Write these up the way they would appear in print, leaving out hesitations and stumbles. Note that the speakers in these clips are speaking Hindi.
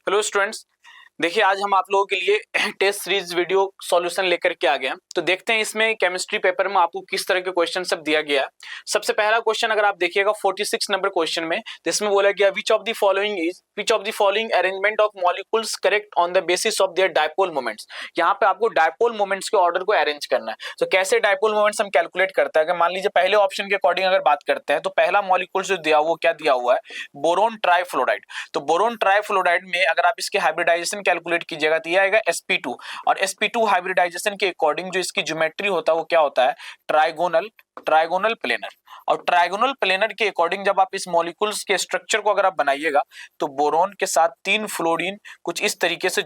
हेलो स्टूडेंट्स, देखिए आज हम आप लोगों के लिए टेस्ट सीरीज वीडियो सॉल्यूशन लेकर के आ गए हैं। तो देखते हैं इसमें केमिस्ट्री पेपर में आपको किस तरह के क्वेश्चन सब दिया गया है। सबसे पहला क्वेश्चन अगर आप देखिएगा 46 नंबर क्वेश्चन में, तो इसमें बोला गया विच of the following arrangement of molecules correct on the basis of their dipole moments. यहाँ पे आपको डायपोल मोमेंट्स के ऑर्डर को अरेंज करना है। तो कैसे डायपोल मोमेंट्स हम कैलकुलेट करते हैं, अगर मान लीजिए पहले ऑप्शन के अकॉर्डिंग अगर बात करते हैं तो पहला मॉलिक्यूल जो दिया हुआ क्या दिया हुआ है, बोरोन ट्राइफ्लोराइड। तो बोरोन ट्राइफ्लोराइड में अगर आप इसके हाइब्रिडाइजेशन कैलकुलेट कीजिएगा तो ये आएगा sp2। और sp2 हाइब्रिडाइजेशन के अकॉर्डिंग जो इसकी ज्योमेट्री होता है वो क्या होता है, ट्राइगोनल प्लेनर। और ट्राइगोनल प्लेनर के अकॉर्डिंग जब आप इस मॉलिक्यूल्स के स्ट्रक्चर को अगर आप बनाइएगा तो बोरोन के साथ 3 फ्लोरीन कुछ इस तरीके से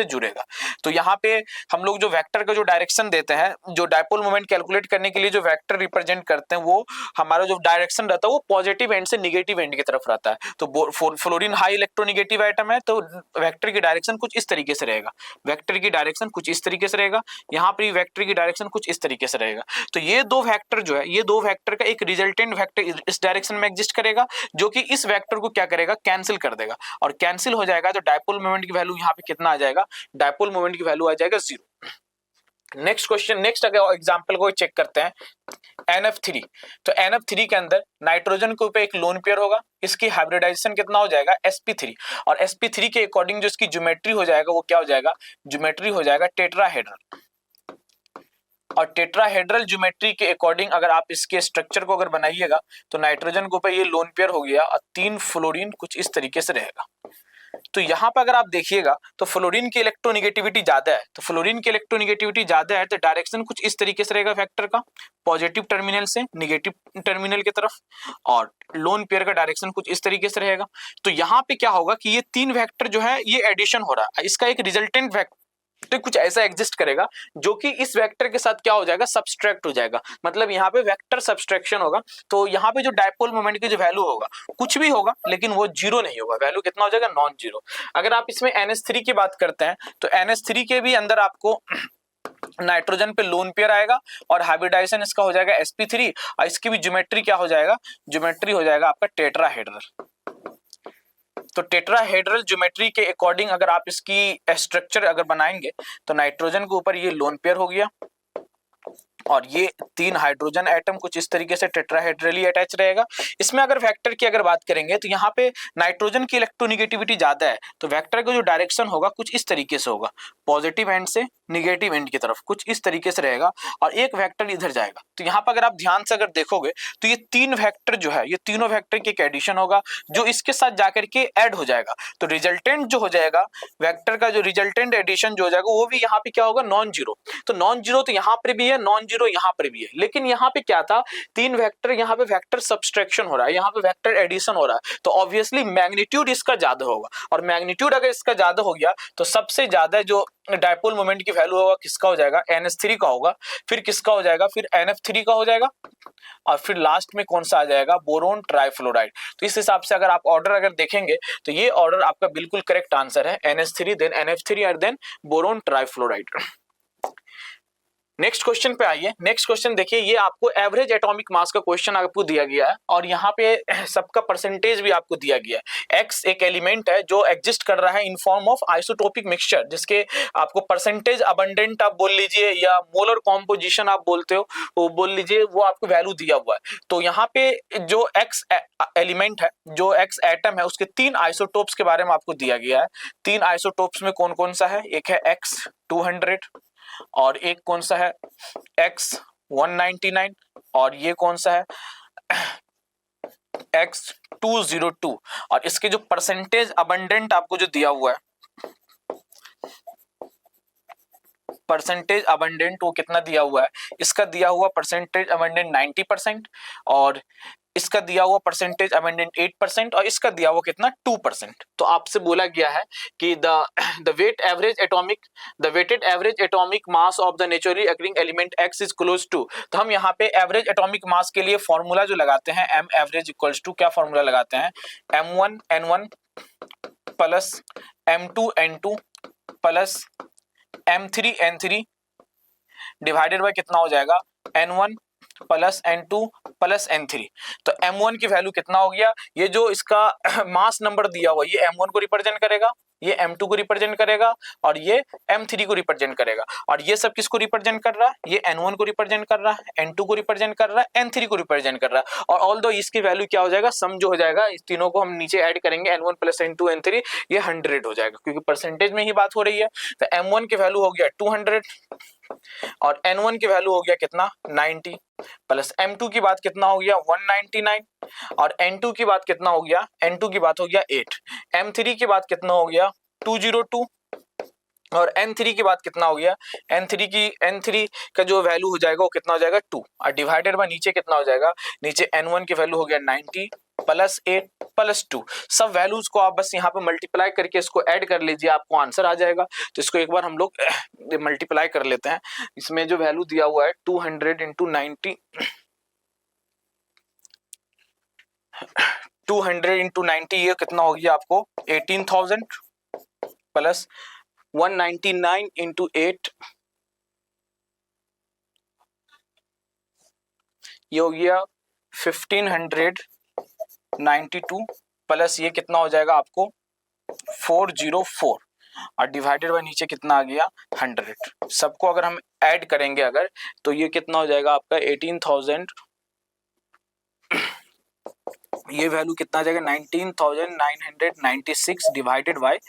जुड़ेगा। तो यहाँ पे हम लोग जो वेक्टर का जो डायरेक्शन देते हैं, जो डायपोल मोमेंट कैलकुलेट करने के लिए जो वेक्टर रिप्रेजेंट करते हैं, वो हमारा जो डायरेक्शन रहता है वो पॉजिटिव एंड से निगेटिव एंड की तरफ रहता है। तो फ्लोरीन हाई इलेक्ट्रोनिगेटिव आइटम है, तो वेक्टर की डायरेक्शन कुछ इस तरीके से रहेगा, यहाँ पर वेक्टर की डायरेक्शन कुछ इस तरीके से रहेगा। तो ये दो वेक्टर जो है, ये दो वेक्टर का एक रिजल्टेंट वेक्टर इस डायरेक्शन में एग्जिस्ट करेगा, जो कि इस वेक्टर को क्या करेगा, कैंसिल कर देगा। और कैंसिल हो जाएगा तो डायपोल मोमेंट की वैल्यू यहाँ पे कितना आ जाएगा, डायपोल मोमेंट की वैल्यू आ जाएगा 0। नेक्स्ट अगर एग्जांपल को चेक करते हैं, NF3। तो NF3 के अंदर नाइट्रोजन के ऊपर एक लोन पेयर होगा, इसकी हाइब्रिडाइजेशन कितना हो जाएगा, sp3। और sp3 के अकॉर्डिंग जो इसकी ज्योमेट्री हो जाएगा वो क्या हो जाएगा, ज्योमेट्री हो जाएगा टेट्राहेड्रल। और टेट्राहेड्रल ज्योमेट्री के अकॉर्डिंग अगर आप इसके स्ट्रक्चर को अगर बनाइएगा तो नाइट्रोजन के ऊपर ये लोन पेयर हो गया और 3 फ्लोरीन कुछ इस तरीके से रहेगा। तो यहाँ पर अगर आप देखिएगा तो फ्लोरीन की इलेक्ट्रोनिगेटिविटी ज्यादा है, तो डायरेक्शन कुछ इस तरीके से रहेगा वेक्टर का, पॉजिटिव टर्मिनल से निगेटिव टर्मिनल की तरफ। और लोन पेयर का डायरेक्शन कुछ इस तरीके से रहेगा। तो यहाँ पे क्या होगा कि ये 3 वेक्टर जो है ये एडिशन हो रहा है, इसका एक रिजल्टेंट वेक्टर तो कुछ ऐसा एग्जिस्ट करेगा जो कि इस वेक्टर के साथ क्या हो जाएगा, सब्सट्रैक्ट हो जाएगा। मतलब यहाँ पे वेक्टर सब्सट्रैक्शन होगा। तो यहाँ पे जो डायपोल मोमेंट की जो वैल्यू होगा कुछ भी होगा, लेकिन वो जीरो नहीं होगा, वैल्यू कितना हो जाएगा, नॉन जीरो। अगर आप इसमें NH3 की बात करते हैं तो NH3 के भी अंदर आपको नाइट्रोजन पे लोन पेयर आएगा और हाइब्रिडाइजेशन इसका हो जाएगा sp3। और इसकी भी ज्योमेट्री क्या हो जाएगा, ज्योमेट्री हो जाएगा आपका टेट्राहेड्रल। तो टेट्राहेड्रल ज्योमेट्री के अकॉर्डिंग अगर आप इसकी स्ट्रक्चर अगर बनाएंगे तो नाइट्रोजन के ऊपर ये लोन पेयर हो गया और ये 3 हाइड्रोजन एटम कुछ इस तरीके से टेट्राहेड्रली अटैच रहेगा। इसमें अगर वेक्टर की अगर बात करेंगे तो यहाँ पे नाइट्रोजन की इलेक्ट्रोनिगेटिविटी ज्यादा है, तो वेक्टर का जो डायरेक्शन होगा कुछ इस तरीके से होगा, पॉजिटिव एंड से निगेटिव एंड की तरफ कुछ इस तरीके से रहेगा। और एक वेक्टर इधर जाएगा। तो यहाँ पर अगर आप ध्यान से अगर देखोगे तो ये 3 वेक्टर जो है, ये तीनों वेक्टर की एक एडिशन होगा जो इसके साथ जाकर के ऐड हो जाएगा। तो रिजल्टेंट जो हो जाएगा वेक्टर का, जो रिजल्टेंट एडिशन जो हो जाएगा वो भी यहाँ पे क्या होगा, नॉन जीरो। तो नॉन जीरो तो यहाँ पर भी है, नॉन जीरो यहाँ पर भी है। लेकिन यहाँ पे क्या था, 3 वेक्टर, यहाँ पे वेक्टर सब्सट्रैक्शन हो रहा है, यहाँ पे वेक्टर एडिशन हो रहा है। तो ऑब्वियसली मैग्नीट्यूड इसका ज्यादा होगा। और मैग्नीट्यूड अगर इसका ज्यादा हो गया तो सबसे ज्यादा जो डायपोल मोमेंट की वैल्यू होगा किसका हो जाएगा, NH3 का होगा। फिर किसका हो जाएगा, फिर NF3 का हो जाएगा। और फिर लास्ट में कौन सा आ जाएगा, बोरोन ट्राइफ्लोराइड। तो इस हिसाब से अगर आप ऑर्डर अगर देखेंगे तो ये ऑर्डर आपका बिल्कुल करेक्ट आंसर है, NH3 देन NF3 और then boron trifluoride. Next question पे आइए। नेक्स्ट क्वेश्चन देखिए, ये आपको एवरेज एटॉमिक मास का क्वेश्चन आपको दिया गया है और यहाँ पे सबका परसेंटेज भी आपको दिया गया है। X एक एलिमेंट है जो एग्जिस्ट कर रहा है in form of isotopic mixture, जिसके आपको परसेंटेज अबंडेंट आप बोल लीजिए या मोलर कॉम्पोजिशन आप बोलते हो वो बोल लीजिए, वो आपको वैल्यू दिया हुआ है। तो यहाँ पे जो X एलिमेंट है, जो X एटम है, उसके 3 आइसोटोप्स के बारे में आपको दिया गया है। 3 आइसोटोप्स में कौन कौन सा है, एक है X200 और एक कौन सा है X199 और ये कौन सा है X202। और इसके जो परसेंटेज अबंडेंट आपको जो दिया हुआ है, परसेंटेज अबंडेंट वो कितना दिया हुआ है, इसका दिया हुआ परसेंटेज अबंडेंट 90% और इसका दिया हुआ परसेंटेज अबंडेंट 8% और इसका दिया हुआ कितना 2%। तो आपसे बोला गया है कि the weighted average atomic mass of the naturally occurring element X is close to. तो हम यहाँ पे एवरेज एटॉमिक मास के लिए फॉर्मूला जो लगाते हैं, M एवरेज इक्वल्स टू क्या फॉर्मूला लगाते हैं, M1N1 plus M2N2 plus M3N3 divided by कितना हो जाएगा, N1 plus N2 plus N3। तो M1 की वैल्यू कितना हो गया, ये जो इसका मास नंबर दिया हुआ ये M1 को रिप्रेजेंट करेगा, ये M2 को रिप्रेजेंट करेगा और ये M3 को रिप्रेजेंट करेगा। और ये सब किसको रिप्रेजेंट कर रहा है, ये N1 को रिप्रेजेंट कर रहा है, N2 को रिप्रेजेंट कर रहा है, N3 को रिप्रेजेंट कर रहा है। और ऑल्दो इसकी वैल्यू क्या हो जाएगा, सम जो हो जाएगा इस तीनों को हम नीचे ऐड करेंगे N1 प्लस N2 N3, ये 100 हो जाएगा क्योंकि परसेंटेज में ही बात हो रही है। तो M1 की वैल्यू हो गया 200 और N1 की वैल्यू हो गया कितना 90 प्लस M2 की बात कितना हो गया 199 और N2 की बात कितना हो गया, N2 की बात हो गया 8, M3 की बात कितना हो गया 202 और N3 की बात कितना हो गया, N3 का जो वैल्यू हो जाएगा वो कितना हो जाएगा 2 और डिवाइडेड बाय नीचे कितना हो जाएगा, नीचे N1 की वैल्यू हो गया 90 प्लस 8 प्लस 2। सब वैल्यूज को आप बस यहाँ पे मल्टीप्लाई करके इसको ऐड कर लीजिए, आपको आंसर आ जाएगा। तो इसको एक बार हम लोग मल्टीप्लाई कर लेते हैं। इसमें जो वैल्यू दिया हुआ है 200 इंटू 90, 200 इंटू 90 ये कितना हो गया आपको 18,000 प्लस 199 इंटू 8 ये हो गया 1592 प्लस ये कितना हो जाएगा आपको 404 और डिवाइडेड बाय नीचे कितना आ गया 100। सबको अगर हम ऐड करेंगे अगर तो ये कितना हो जाएगा आपका 18,000, ये वैल्यू कितना आ जाएगा 19,996 डिवाइडेड बाय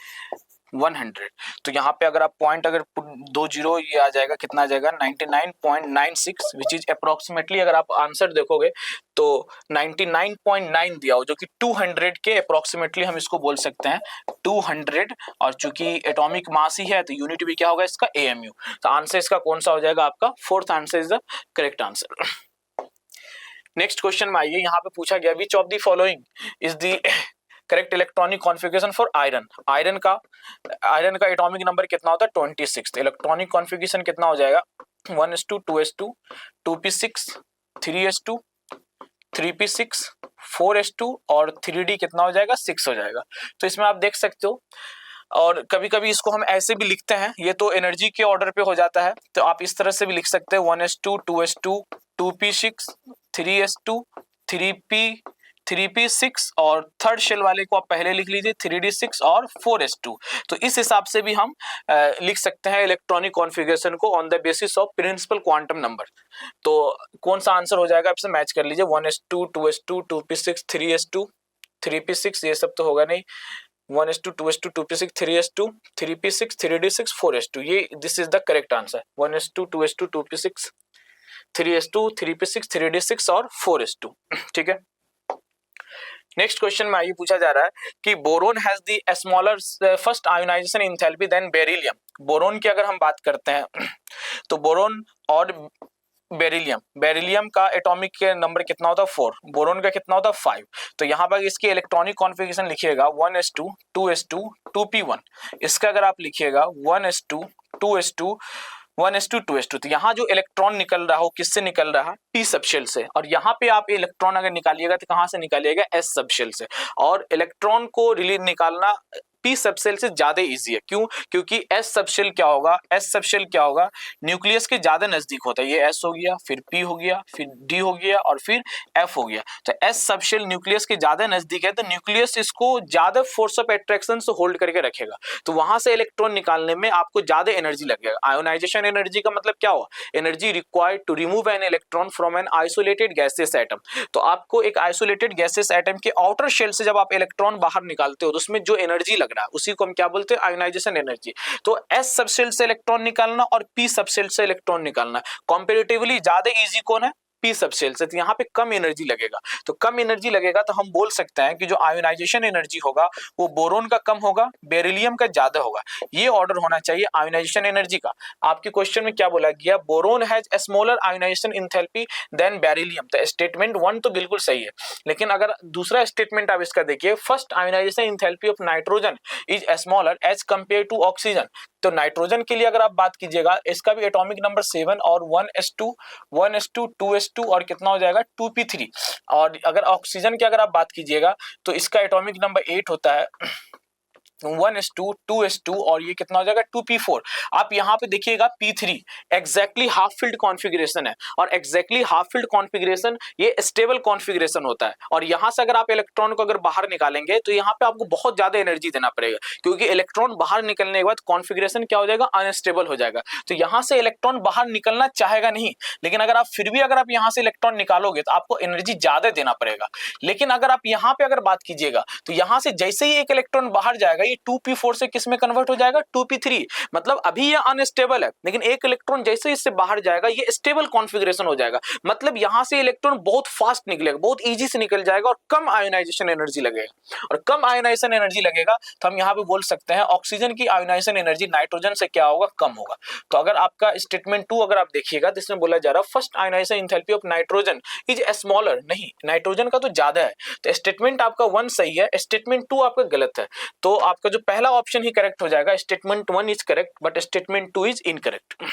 100। तो यहाँ पे अगर आप पॉइंट अगर 20 ये आ जाएगा कितना आ जाएगा 99.96 विच इज अप्रोक्सीमेटली अगर आप आंसर देखोगे तो 99.9 दिया हो जो कि 200 के अप्रोक्सीमेटली हम इसको बोल सकते हैं 200। और चूंकि एटॉमिक मास ही है तो यूनिट भी क्या होगा इसका AMU। तो आंसर इसका कौन सा हो जाएगा आपका fourth answer is the correct answer. Next question में आइए, यहाँ पे पूछा गया विच of the following is the correct electronic configuration for iron. Iron का एटॉमिक नंबर कितना होता है 26। इलेक्ट्रॉनिक कॉन्फ़िगरेशन कितना हो जाएगा 1s2 2s2 2p6 3s2 3p6 4s2 और 3d कितना हो जाएगा 6 हो जाएगा। तो इसमें आप देख सकते हो और कभी कभी इसको हम ऐसे भी लिखते हैं, ये तो एनर्जी के ऑर्डर पे हो जाता है तो आप इस तरह से भी लिख सकते हैं 1s2 2s2 2p6 3s2 3p6 और थर्ड शेल वाले को आप पहले लिख लीजिए 3d6 और 4s2। तो इस हिसाब से भी हम लिख सकते हैं इलेक्ट्रॉनिक कॉन्फ़िगरेशन को on the basis of principal quantum number. तो कौन सा आंसर हो जाएगा आपसे मैच कर लीजिए 1s2 2s2 2p6 3s2 3p6 ये सब तो होगा नहीं 1s2 2s2 2p6 3s2 3p6 3d6 4s2 ये this is the correct answer 1s2 2s2 2p6 3s2 3p6 3d6 और 4s2। ठीक है, नेक्स्ट क्वेश्चन में ये पूछा जा रहा है कि boron has the smaller first ionisation enthalpy than beryllium. Boron की अगर हम बात करते हैं तो बोरोन और बेरिलियम का एटॉमिक नंबर कितना होता है 4, बोरोन का कितना होता है 5। तो यहाँ पर इसकी इलेक्ट्रॉनिक कॉन्फ़िगरेशन लिखिएगा 1s2 2s2 2p1। इसका अगर आप लिखिएगा 1s2 2s2 1s2 2s2 तो यहाँ जो इलेक्ट्रॉन निकल रहा हो किससे निकल रहा है p सबशेल से। और यहाँ पे आप इलेक्ट्रॉन अगर निकालिएगा तो कहाँ से निकालिएगा s सबशेल से। और इलेक्ट्रॉन को रिलीज निकालना p सबशेल से ज्यादा इजी है, क्यों, क्योंकि s सबशेल क्या होगा, s सबशेल क्या होगा न्यूक्लियस के ज्यादा नजदीक होता है। ये s हो गया फिर p हो गया फिर d हो गया और फिर f हो गया। तो s सबशेल न्यूक्लियस के ज्यादा नजदीक है तो न्यूक्लियस इसको ज्यादा फोर्स ऑफ अट्रैक्शन से होल्ड करके रखेगा, तो वहां से इलेक्ट्रॉन निकालने में आपको ज्यादा एनर्जी लगेगा। आयोनाइजेशन एनर्जी का मतलब क्या हुआ, energy required to remove an electron from an isolated gaseous atom. तो आपको एक आइसोलेटेड गैसियस एटम के आउटर शेल से जब आप इलेक्ट्रॉन बाहर निकालते हो तो उसमें जो एनर्जी लग रहा है उसी को हम क्या बोलते हैं आयोनाइजेशन एनर्जी। तो s सबशेल से इलेक्ट्रॉन निकालना और p सबशेल से इलेक्ट्रॉन निकालना कंपैरेटिवली ज्यादा इजी कौन है, p सबशेल से। तो यहाँ पे कम एनर्जी लगेगा, तो कम एनर्जी लगेगा तो हम बोल सकते हैं कि जो आयोनाइजेशन एनर्जी होगा वो बोरोन का कम होगा बेरिलियम का ज्यादा होगा। ये ऑर्डर होना चाहिए आयोनाइजेशन एनर्जी का। आपके क्वेश्चन में क्या बोला गया, boron has smaller ionisation enthalpy than beryllium. तो स्टेटमेंट 1 तो बिल्कुल सही है, लेकिन अगर दूसरा स्टेटमेंट आप इसका देखिए first ionisation enthalpy of nitrogen is smaller as compare to oxygen. तो नाइट्रोजन के लिए अगर आप बात कीजिएगा इसका भी एटॉमिक नंबर 7 और 1s2 2s2 और कितना हो जाएगा 2p3। और अगर ऑक्सीजन की अगर आप बात कीजिएगा तो इसका एटॉमिक नंबर 8 होता है 1:2, 2:2 और ये कितना हो जाएगा 2p4। आप यहाँ पे देखिएगा p3 exactly half field configuration है, और एग्जैक्टली हाफ फील्ड कॉन्फ़िगरेशन ये स्टेबल कॉन्फ़िगरेशन होता है। और यहाँ से अगर आप इलेक्ट्रॉन को अगर बाहर निकालेंगे तो यहाँ पे आपको बहुत ज्यादा एनर्जी देना पड़ेगा, क्योंकि इलेक्ट्रॉन बाहर निकलने के बाद कॉन्फ़िगरेशन क्या हो जाएगा, अनस्टेबल हो जाएगा। तो यहाँ से इलेक्ट्रॉन बाहर निकलना चाहेगा नहीं, लेकिन अगर आप फिर भी अगर आप यहाँ से इलेक्ट्रॉन निकालोगे तो आपको एनर्जी ज्यादा देना पड़ेगा। लेकिन अगर आप यहाँ पे अगर बात कीजिएगा तो यहाँ से जैसे ही एक इलेक्ट्रॉन बाहर जाएगा, ये 2p4 से किस में कन्वर्ट हो जाएगा, 2p3। मतलब अभी ये अनस्टेबल है, लेकिन एक इलेक्ट्रॉन जैसे इससे बाहर जाएगा ये स्टेबल कॉन्फ़िगरेशन हो जाएगा। मतलब यहाँ से इलेक्ट्रॉन बहुत फास्ट निकलेगा, बहुत इजी से निकल जाएगा और कम आयोनाइजेशन एनर्जी लगेगा। और कम आयोनाइजेशन एनर्जी लगेगा तो हम यहाँ पे बोल सकते हैं ऑक्सीजन की आयोनाइजेशन एनर्जी नाइट्रोजन से क्या होगा, कम होगा। तो अगर आपका स्टेटमेंट 2 अगर आप देखिएगा तो इसमें बोला जा रहा है first ionisation enthalpy of nitrogen is smaller, नहीं नाइट्रोजन का तो ज्यादा है। तो स्टेटमेंट आपका 1 सही है, स्टेटमेंट 2 आपका गलत है। तो आपका जो पहला ऑप्शन ही करेक्ट हो जाएगा, statement 1 is correct but statement 2 is incorrect.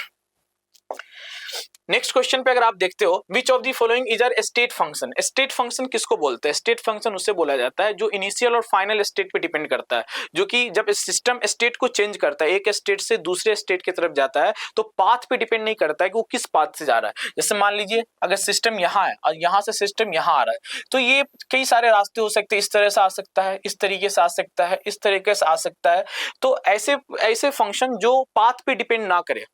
Next question पे अगर आप देखते हो, which of the following is are state function. State function किसको बोलते हैं, स्टेट फंक्शन उससे बोला जाता है जो इनिशियल और फाइनल स्टेट पे डिपेंड करता है, जो कि जब सिस्टम स्टेट को चेंज करता है, एक स्टेट से दूसरे स्टेट की तरफ जाता है, तो पाथ पे डिपेंड नहीं करता है कि वो किस पाथ से जा रहा है। जैसे मान लीजिए अगर सिस्टम यहाँ है और यहाँ से सिस्टम यहाँ आ रहा है, तो ये कई सारे रास्ते हो सकते हैं, इस तरह से आ सकता है, इस तरीके से आ सकता है, इस तरीके से आ सकता है। तो ऐसे ऐसे फंक्शन जो पाथ पे डिपेंड ना करे,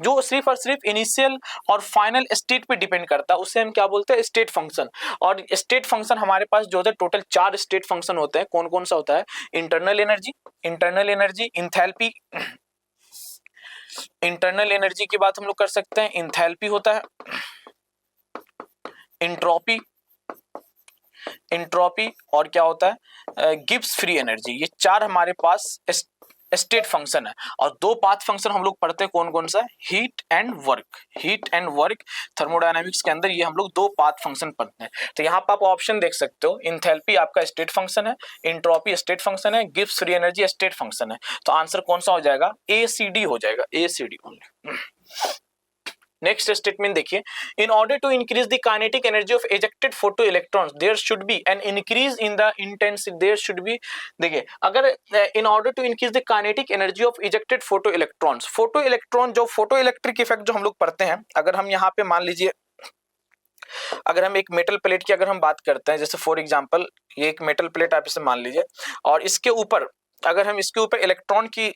जो सिर्फ और सिर्फ इनिशियल और फाइनल स्टेट पे डिपेंड करता है, उसे हम क्या बोलते हैं, स्टेट फंक्शन। और स्टेट फंक्शन हमारे पास जो होता है टोटल 4 स्टेट फंक्शन होते हैं। कौन कौन सा होता है, internal energy, enthalpy, internal energy की बात हम लोग कर सकते हैं, इंथैल्पी होता है, इंट्रोपी और क्या होता है, गिब्स फ्री एनर्जी। ये 4 हमारे पास स्टेट फंक्शन है। और 2 पाथ फंक्शन हम लोग पढ़ते हैं, कौन कौन सा, हीट एंड वर्क। थर्मोडायनामिक्स के अंदर ये हम लोग 2 पाथ फंक्शन पढ़ते हैं। तो यहाँ पर आप ऑप्शन देख सकते हो, इंथैल्पी आपका स्टेट फंक्शन है, इंट्रोपी स्टेट फंक्शन है, Gibbs free energy state function है। तो आंसर कौन सा हो जाएगा, ACD हो जाएगा, ACD ओनली। नेक्स्ट स्टेटमेंट देखिए, in order to increase the kinetic energy of ejected photo electrons there should be an increase in the intensity, there should be, देखिए अगर in order to increase the kinetic energy of ejected photo electron जो फोटो इलेक्ट्रिक इफेक्ट जो हम लोग पढ़ते हैं, अगर हम यहाँ पे मान लीजिए अगर हम एक मेटल प्लेट की अगर हम बात करते हैं, जैसे फॉर एग्जांपल ये एक मेटल प्लेट आप इसे मान लीजिए, और इसके ऊपर अगर हम इसके ऊपर इलेक्ट्रॉन की,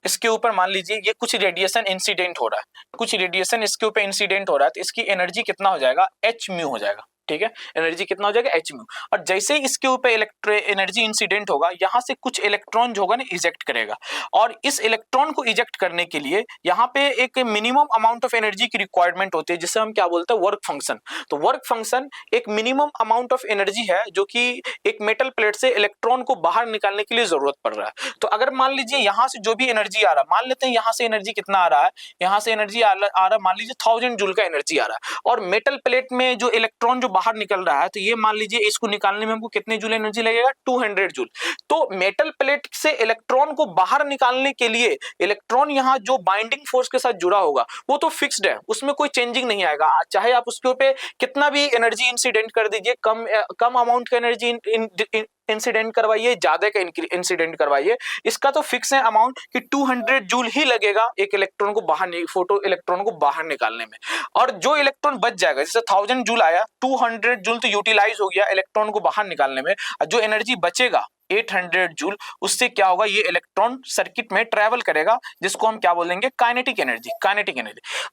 इसके ऊपर मान लीजिए ये कुछ रेडिएशन इंसिडेंट हो रहा है, कुछ रेडिएशन इसके ऊपर इंसिडेंट हो रहा है, तो इसकी एनर्जी कितना हो जाएगा, h म्यू हो जाएगा। ठीक है, एनर्जी कितना हो जाएगा, h म्यू। और जैसे ही इसके ऊपर एनर्जी इंसिडेंट होगा, यहाँ से कुछ इलेक्ट्रॉन जो होगा ना इजेक्ट करेगा, और इस इलेक्ट्रॉन को इजेक्ट करने के लिए यहाँ पे एक मिनिमम अमाउंट ऑफ एनर्जी की रिक्वायरमेंट होती है, जिसे हम क्या बोलते हैं, वर्क फंक्शन। तो वर्क फंक्शन एक मिनिमम अमाउंट ऑफ एनर्जी है जो कि एक मेटल प्लेट से इलेक्ट्रॉन को बाहर निकालने के लिए जरूरत पड़ रहा है। तो अगर मान लीजिए यहाँ से जो भी एनर्जी आ रहा है, मान लेते हैं यहाँ से एनर्जी कितना आ रहा है, यहाँ से एनर्जी आ रहा है मान लीजिए 1000 जूल का एनर्जी आ रहा है, और मेटल प्लेट में जो इलेक्ट्रॉन जो बाहर निकल रहा है, तो ये मान लीजिए इसको निकालने में हमको कितने जूल एनर्जी लगेगा, 200 जूल। तो मेटल प्लेट से इलेक्ट्रॉन को बाहर निकालने के लिए इलेक्ट्रॉन यहाँ जो बाइंडिंग फोर्स के साथ जुड़ा होगा वो तो फिक्स्ड है, उसमें कोई चेंजिंग नहीं आएगा, चाहे आप उसके ऊपर कितना भी एनर्जी इंसिडेंट कर दीजिए, कम अमाउंट का एनर्जी इंसिडेंट करवाइए, ज्यादा का इंसिडेंट करवाइए, इसका तो फिक्स है अमाउंट कि 200 जूल ही लगेगा एक इलेक्ट्रॉन को बाहर, फोटो इलेक्ट्रॉन को बाहर निकालने में। और जो इलेक्ट्रॉन बच जाएगा, जैसे 1000 जूल आया, 200 जूल तो यूटिलाइज हो गया इलेक्ट्रॉन को बाहर निकालने में, जो एनर्जी बचेगा 800 जूल, उससे क्या होगा, ये इलेक्ट्रॉन सर्किट में ट्रेवल करेगा, जिसको हम क्या बोलेंगे, काइनेटिक एनर्जी।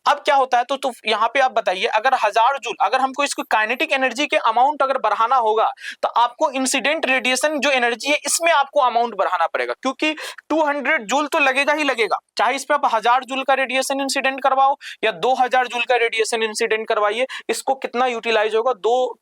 अब क्या होता है, तो यहाँ पे आप बताइए, अगर 1000 जूल, अगर हमको इसको काइनेटिक एनर्जी के अमाउंट अगर बढ़ाना होगा, तो आपको इंसिडेंट रेडिएशन जो एनर्जी है इसमें आपको अमाउंट बढ़ाना पड़ेगा, क्योंकि 200 जूल तो लगेगा ही लगेगा, चाहे इस पे आप 1000 जूल का रेडिएशन इंसिडेंट करवाओ या 2000 जूल का रेडिएशन इंसिडेंट करवाइए, इसको कितना यूटिलाइज होगा,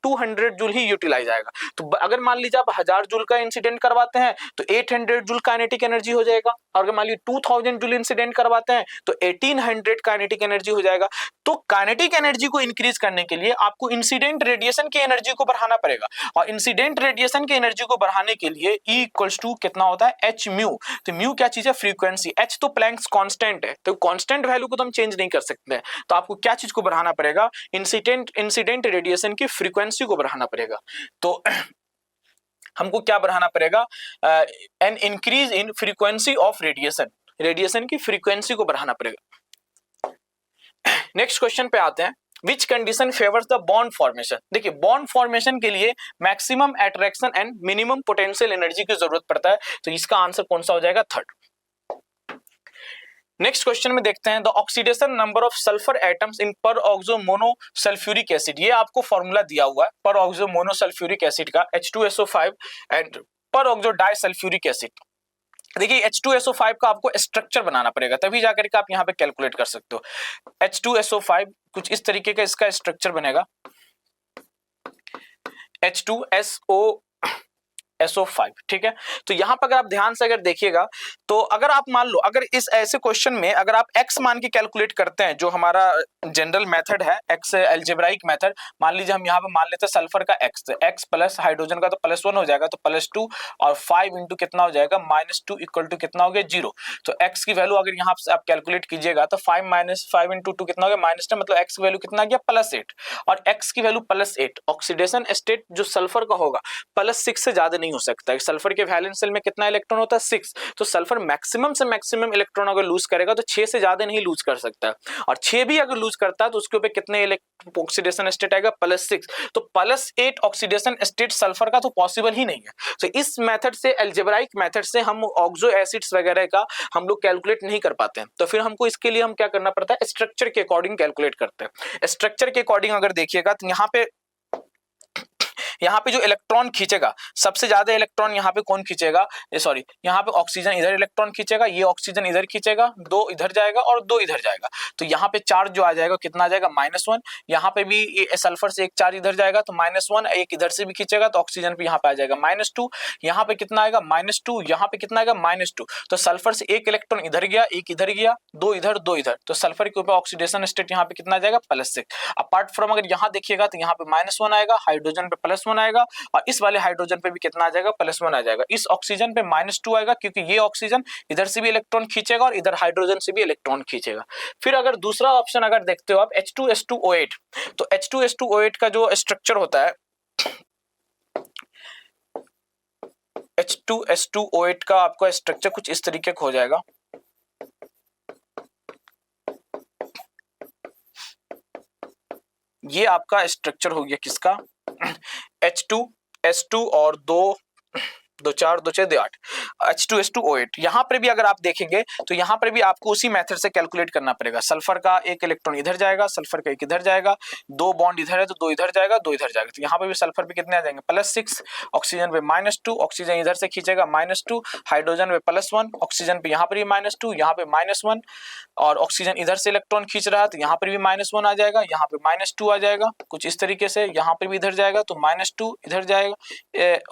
200 जूल ही यूटिलाइज आएगा। तो अगर मान लीजिए आप 1000 जूल का इंसिडेंट करवाते हैं तो 800 जूल काइनेटिक एनर्जी हो जाएगा, और अगर मान लीजिए 2000 जूल इंसिडेंट करवाते हैं तो 1800 काइनेटिक एनर्जी हो जाएगा। तो काइनेटिक एनर्जी को इंक्रीज करने के लिए आपको इंसिडेंट रेडिएशन की एनर्जी को बढ़ाना पड़ेगा, और इंसिडेंट रेडिएशन की एनर्जी को बढ़ाने के लिए E इक्वल्स टू कितना होता है, h म्यू। तो म्यू क्या चीज है, फ्रीक्वेंसी, h तो प्लैंक्स कांस्टेंट है, तो कांस्टेंट वैल्यू को तो हम चेंज नहीं कर सकते हैं, तो आपको क्या चीज को बढ़ाना पड़ेगा, इंसिडेंट रेडिएशन की फ्रीक्वेंसी को बढ़ाना पड़ेगा। तो हमको क्या बढ़ाना पड़ेगा, N increase in frequency of radiation, radiation की फ्रीक्वेंसी को बढ़ाना पड़ेगा। नेक्स्ट क्वेश्चन पे आते हैं, which condition favours the bond formation. देखिए बॉन्ड फॉर्मेशन के लिए maximum attraction and minimum potential energy की जरूरत पड़ता है, तो इसका आंसर कौन सा हो जाएगा, थर्ड। नेक्स्ट क्वेश्चन में देखते हैं, the oxidation number of sulphur atoms in पर ऑक्सो मोनो सल्फ्यूरिक एसिड, ये आपको फॉर्मूला दिया हुआ है पर ऑक्सो मोनो सल्फ्यूरिक एसिड का H2SO5 एंड पर ऑक्सो डाई सल्फ्यूरिक एसिड। देखिए H2SO5 का आपको स्ट्रक्चर बनाना पड़ेगा, तभी जाकर के आप यहाँ पे कैलकुलेट कर सकते हो। H2SO5 कुछ इस तरीके का इसका स्ट्रक्चर बनेगा, H2SO5, ठीक है। तो यहाँ पर अगर आप ध्यान से अगर देखिएगा तो अगर आप मान लो अगर इस ऐसे क्वेश्चन में अगर आप x मान के कैलकुलेट करते हैं, जो हमारा जनरल मेथड है x एल्जेब्राइक मेथड, मान लीजिए हम यहाँ पे मान लेते हैं सल्फर का x प्लस हाइड्रोजन का तो +1 हो जाएगा, तो +2 और 5 इंटू कितना हो जाएगा -2 इक्वल टू कितना हो गया 0। तो x की वैल्यू अगर यहाँ से आप कैलकुलेट कीजिएगा तो 5 - 5 इंटू 2 कितना हो गया -10, मतलब x की वैल्यू कितना आ गया +8 और x की वैल्यू +8। ऑक्सीडेशन स्टेट जो सल्फर का होगा +6 से ज्यादा नहीं हो सकता है। सल्फर के वैलेंस शेल में कितना इलेक्ट्रॉन होता है 6, तो सल्फर मैक्सिमम से मैक्सिमम इलेक्ट्रॉन अगर लूज करेगा तो 6 से ज्यादा नहीं लूज कर सकता है, और 6 भी अगर लूज करता है तो उसके ऊपर कितने ऑक्सीडेशन स्टेट आएगा +6, तो +8 ऑक्सीडेशन स्टेट सल्फर का तो पॉसिबल ही नहीं है। तो इस मेथड से एल्जेब्राइक मेथड से हम ऑक्सो एसिड्स वगैरह का हम लोग कैलकुलेट नहीं कर पाते हैं, तो फिर हमको इसके लिए हम क्या करना पड़ता है, स्ट्रक्चर के अकॉर्डिंग कैलकुलेट करते हैं। स्ट्रक्चर के अकॉर्डिंग अगर देखिएगा तो यहाँ पे जो इलेक्ट्रॉन खींचेगा सबसे ज्यादा इलेक्ट्रॉन यहाँ पे कौन खींचेगा, सॉरी यहाँ पे ऑक्सीजन इधर इलेक्ट्रॉन खींचेगा, ये ऑक्सीजन इधर खींचेगा, 2 इधर जाएगा और 2 इधर जाएगा, तो यहाँ पे चार्ज जो आ जाएगा कितना आ जाएगा -1। यहाँ पे भी सल्फर से एक चार्ज इधर जाएगा तो -1, एक इधर से भी खींचेगा तो ऑक्सीजन पे यहाँ पे आ जाएगा -2, यहाँ पे कितना आएगा -2, यहाँ पे कितना आएगा -2, तो सल्फर से एक इलेक्ट्रॉन इधर गया, एक इधर गया, 2 इधर 2 इधर, तो सल्फर के ऊपर ऑक्सीडेशन स्टेट यहाँ पे कितना आ जाएगा +6। अपार्ट फ्रॉम अगर यहाँ देखिएगा तो यहाँ पे -1 आएगा, हाइड्रोजन पे +1 आएगा और इस वाले हाइड्रोजन पे भी कितना आ जाएगा +1 आ जाएगा। इस ऑक्सीजन पे -2 आएगा क्योंकि ये ऑक्सीजन इधर से भी इलेक्ट्रॉन खींचेगा और इधर हाइड्रोजन से भी इलेक्ट्रॉन खींचेगा। फिर अगर दूसरा ऑप्शन अगर देखते हो आप H2S2O8, तो H2S2O8 का जो स्ट्रक्चर होता है, H2S2O8 का आपका स्ट्रक्चर कुछ इस तरीके का हो जाएगा। ये आपका स्ट्रक्चर हो गया किसका, H2S2 और 2 2 4 2 6 2 8 H2S2O8। यहाँ पर भी अगर आप देखेंगे तो यहाँ पर भी आपको उसी मेथड से कैलकुलेट करना पड़ेगा। सल्फर का एक इलेक्ट्रॉन इधर जाएगा, सल्फर का एक इधर जाएगा, 2 बॉन्ड इधर है तो 2 इधर जाएगा, 2 इधर जाएगा, तो यहाँ पे भी सल्फर पे कितने आ जाएंगे +6, ऑक्सीजन पे -2, ऑक्सीजन इधर से खींचेगा -2, हाइड्रोजन पे +1, ऑक्सीजन पे यहाँ पर भी -2, यहाँ पे -1 और ऑक्सीजन इधर से इलेक्ट्रॉन खींच रहा है तो यहाँ पर भी -1 आ जाएगा, यहाँ पे -2 आ जाएगा, कुछ इस तरीके से यहाँ पर भी इधर जाएगा तो -2 इधर जाएगा,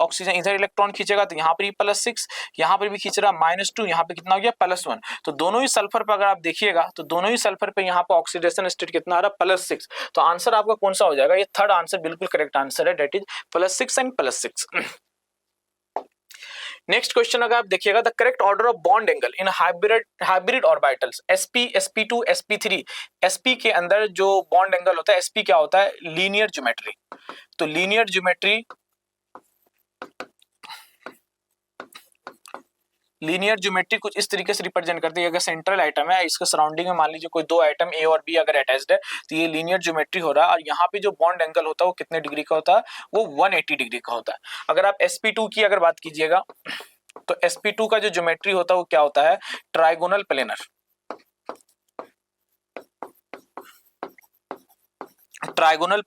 ऑक्सीजन इधर इलेक्ट्रॉन खींचेगा तो यहाँ पर भी +6, यहाँ पर भी खींच रहा -2, यहाँ पे कितना हो गया +1, तो दोनों ही सल्फर पर अगर आप देखिएगा तो दोनों ही सल्फर पे यहाँ पे ऑक्सीडेशन स्टेट कितना आ रहा है +6, तो आंसर आपका कौन सा हो जाएगा, ये थर्ड आंसर बिल्कुल करेक्ट आंसर है, that is +6 and +6। Next question अगर आप देखिएगा, the correct order of bond angle in hybrid orbitals sp sp2 sp3, sp के अंदर जो बॉन्ड एंगल होता है, sp क्या होता है, लीनियर ज्योमेट्री, तो लीनियर ज्योमेट्री कुछ इस तरीके से रिप्रेजेंट करती है। अगर सेंट्रल आइटम है, इसके सराउंडिंग में मान लीजिए कोई 2 आइटम A और B अगर अटैच्ड है तो ये लीनियर ज्योमेट्री हो रहा है, और यहाँ पे जो बॉन्ड एंगल होता है वो कितने डिग्री का होता है, वो 180 डिग्री का होता है। अगर आप sp2 की अगर बात कीजिएगा तो sp2 का जो ज्योमेट्री होता है वो क्या होता है, trigonal planar, trigonal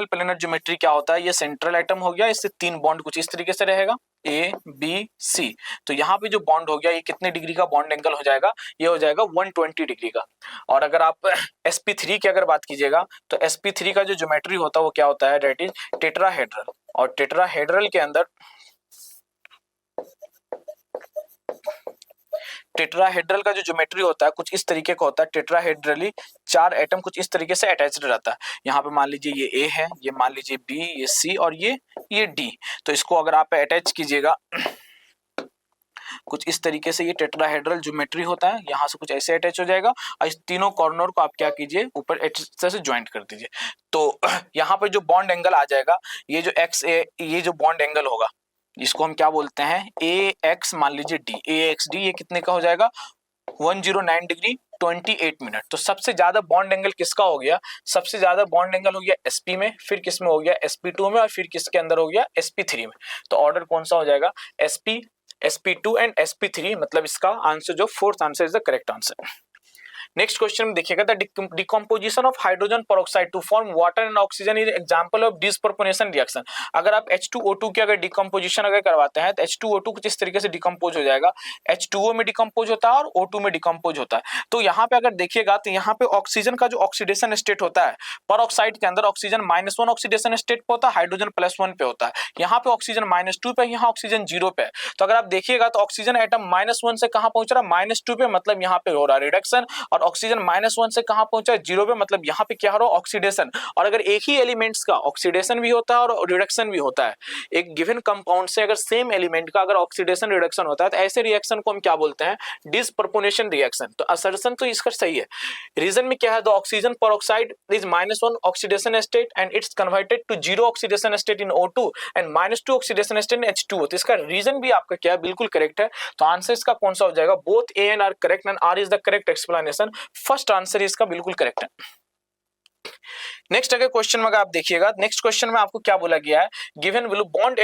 planar geometry क्या होता है, ये सेंट्रल आइटम हो गया, इससे 3 बॉन्ड कुछ इस तरीके से रहेगा A B C, तो यहाँ पे जो बॉन्ड हो गया ये कितने डिग्री का बॉन्ड एंगल हो जाएगा, ये हो जाएगा 120 डिग्री का। और अगर आप sp3 की अगर बात कीजिएगा तो sp3 का जो ज्योमेट्री होता है वो क्या होता है, डेट इज टेट्राहेड्रल, और टेट्राहेड्रल के अंदर टेट्राहेड्रल का जो ज्योमेट्री होता है कुछ इस तरीके का होता है, टेट्राहेड्रली 4 एटम कुछ इस तरीके से अटैच्ड रहता है। यहाँ पे मान लीजिए ये A है, ये मान लीजिए B, ये C और ये D, तो इसको अगर आप अटैच कीजिएगा कुछ इस तरीके से, ये टेट्राहेड्रल ज्योमेट्री होता है, यहाँ से कुछ ऐसे अटैच हो जाएगा और इस तीनों कॉर्नर को आप क्या कीजिए, ऊपर ऐसे से ज्वाइंट कर दीजिए, तो यहाँ पे जो बॉन्ड एंगल आ जाएगा, ये जो ये जो बॉन्ड एंगल होगा, इसको हम क्या बोलते हैं, ए एक्स मान लीजिए डी, ए एक्स डी, ये कितने का हो जाएगा 109 डिग्री 28 मिनट। तो सबसे ज्यादा बॉन्ड एंगल किसका हो गया, सबसे ज्यादा बॉन्ड एंगल हो गया sp में, फिर किस में हो गया sp2 में, और फिर किसके अंदर हो गया sp3 में। तो ऑर्डर कौन सा हो जाएगा, sp, sp2 एंड sp3, मतलब इसका आंसर जो fourth answer is the correct answer. Next question में देखिएगा, the decomposition of hydrogen peroxide to form water and oxygen is example of disproportional reaction. अगर आप H2O2 की अगर डिकम्पोजिशन अगर करवाते हैं तो H2O2 कुछ इस तरीके से डिकम्पोज हो जाएगा, H2O में डिकम्पोज होता है और O2 में डिकम्पोज होता है। तो यहाँ पे अगर देखिएगा तो यहाँ पे ऑक्सीजन का जो ऑक्सीडेशन स्टेट होता है पेरोक्साइड के अंदर, ऑक्सीजन -1 ऑक्सीडेशन स्टेट पे होता है, हाइड्रोजन +1 पे होता है। यहाँ पे ऑक्सीजन -2 पे, यहाँ ऑक्सीजन 0 पे है। तो अगर आप देखिएगा तो ऑक्सीजन एटम -1 से कहाँ पहुंच रहा है, -2 पे, मतलब यहाँ पे हो रहा है रिडक्शन, और ऑक्सीजन -1 से कहां पहुंचा है, 0 पे, मतलब यहां पे क्या हो रहा है, ऑक्सीडेशन। और अगर एक ही एलिमेंट्स का ऑक्सीडेशन भी होता है और रिडक्शन भी होता है, एक गिवन कंपाउंड से अगर सेम एलिमेंट का अगर ऑक्सीडेशन रिडक्शन होता है तो ऐसे रिएक्शन को हम क्या बोलते हैं, डिसप्रोपोर्शनल रिएक्शन। तो असर्शन तो इसका सही है। रीजन में क्या है, the oxygen peroxide is -1 oxidation state and it's converted to 0 oxidation state in O2 and -2 oxidation state in H2O। तो इसका रीजन भी आपका क्या है, बिल्कुल करेक्ट है। तो आंसर इसका कौन सा हो जाएगा, both A and R correct and R is the correct explanation. First answer इसका बिल्कुल करेक्ट है। नेक्स्ट अगर क्वेश्चन में आप देखिएगा, नेक्स्ट क्वेश्चन में आपको क्या बोला गया है, given value bond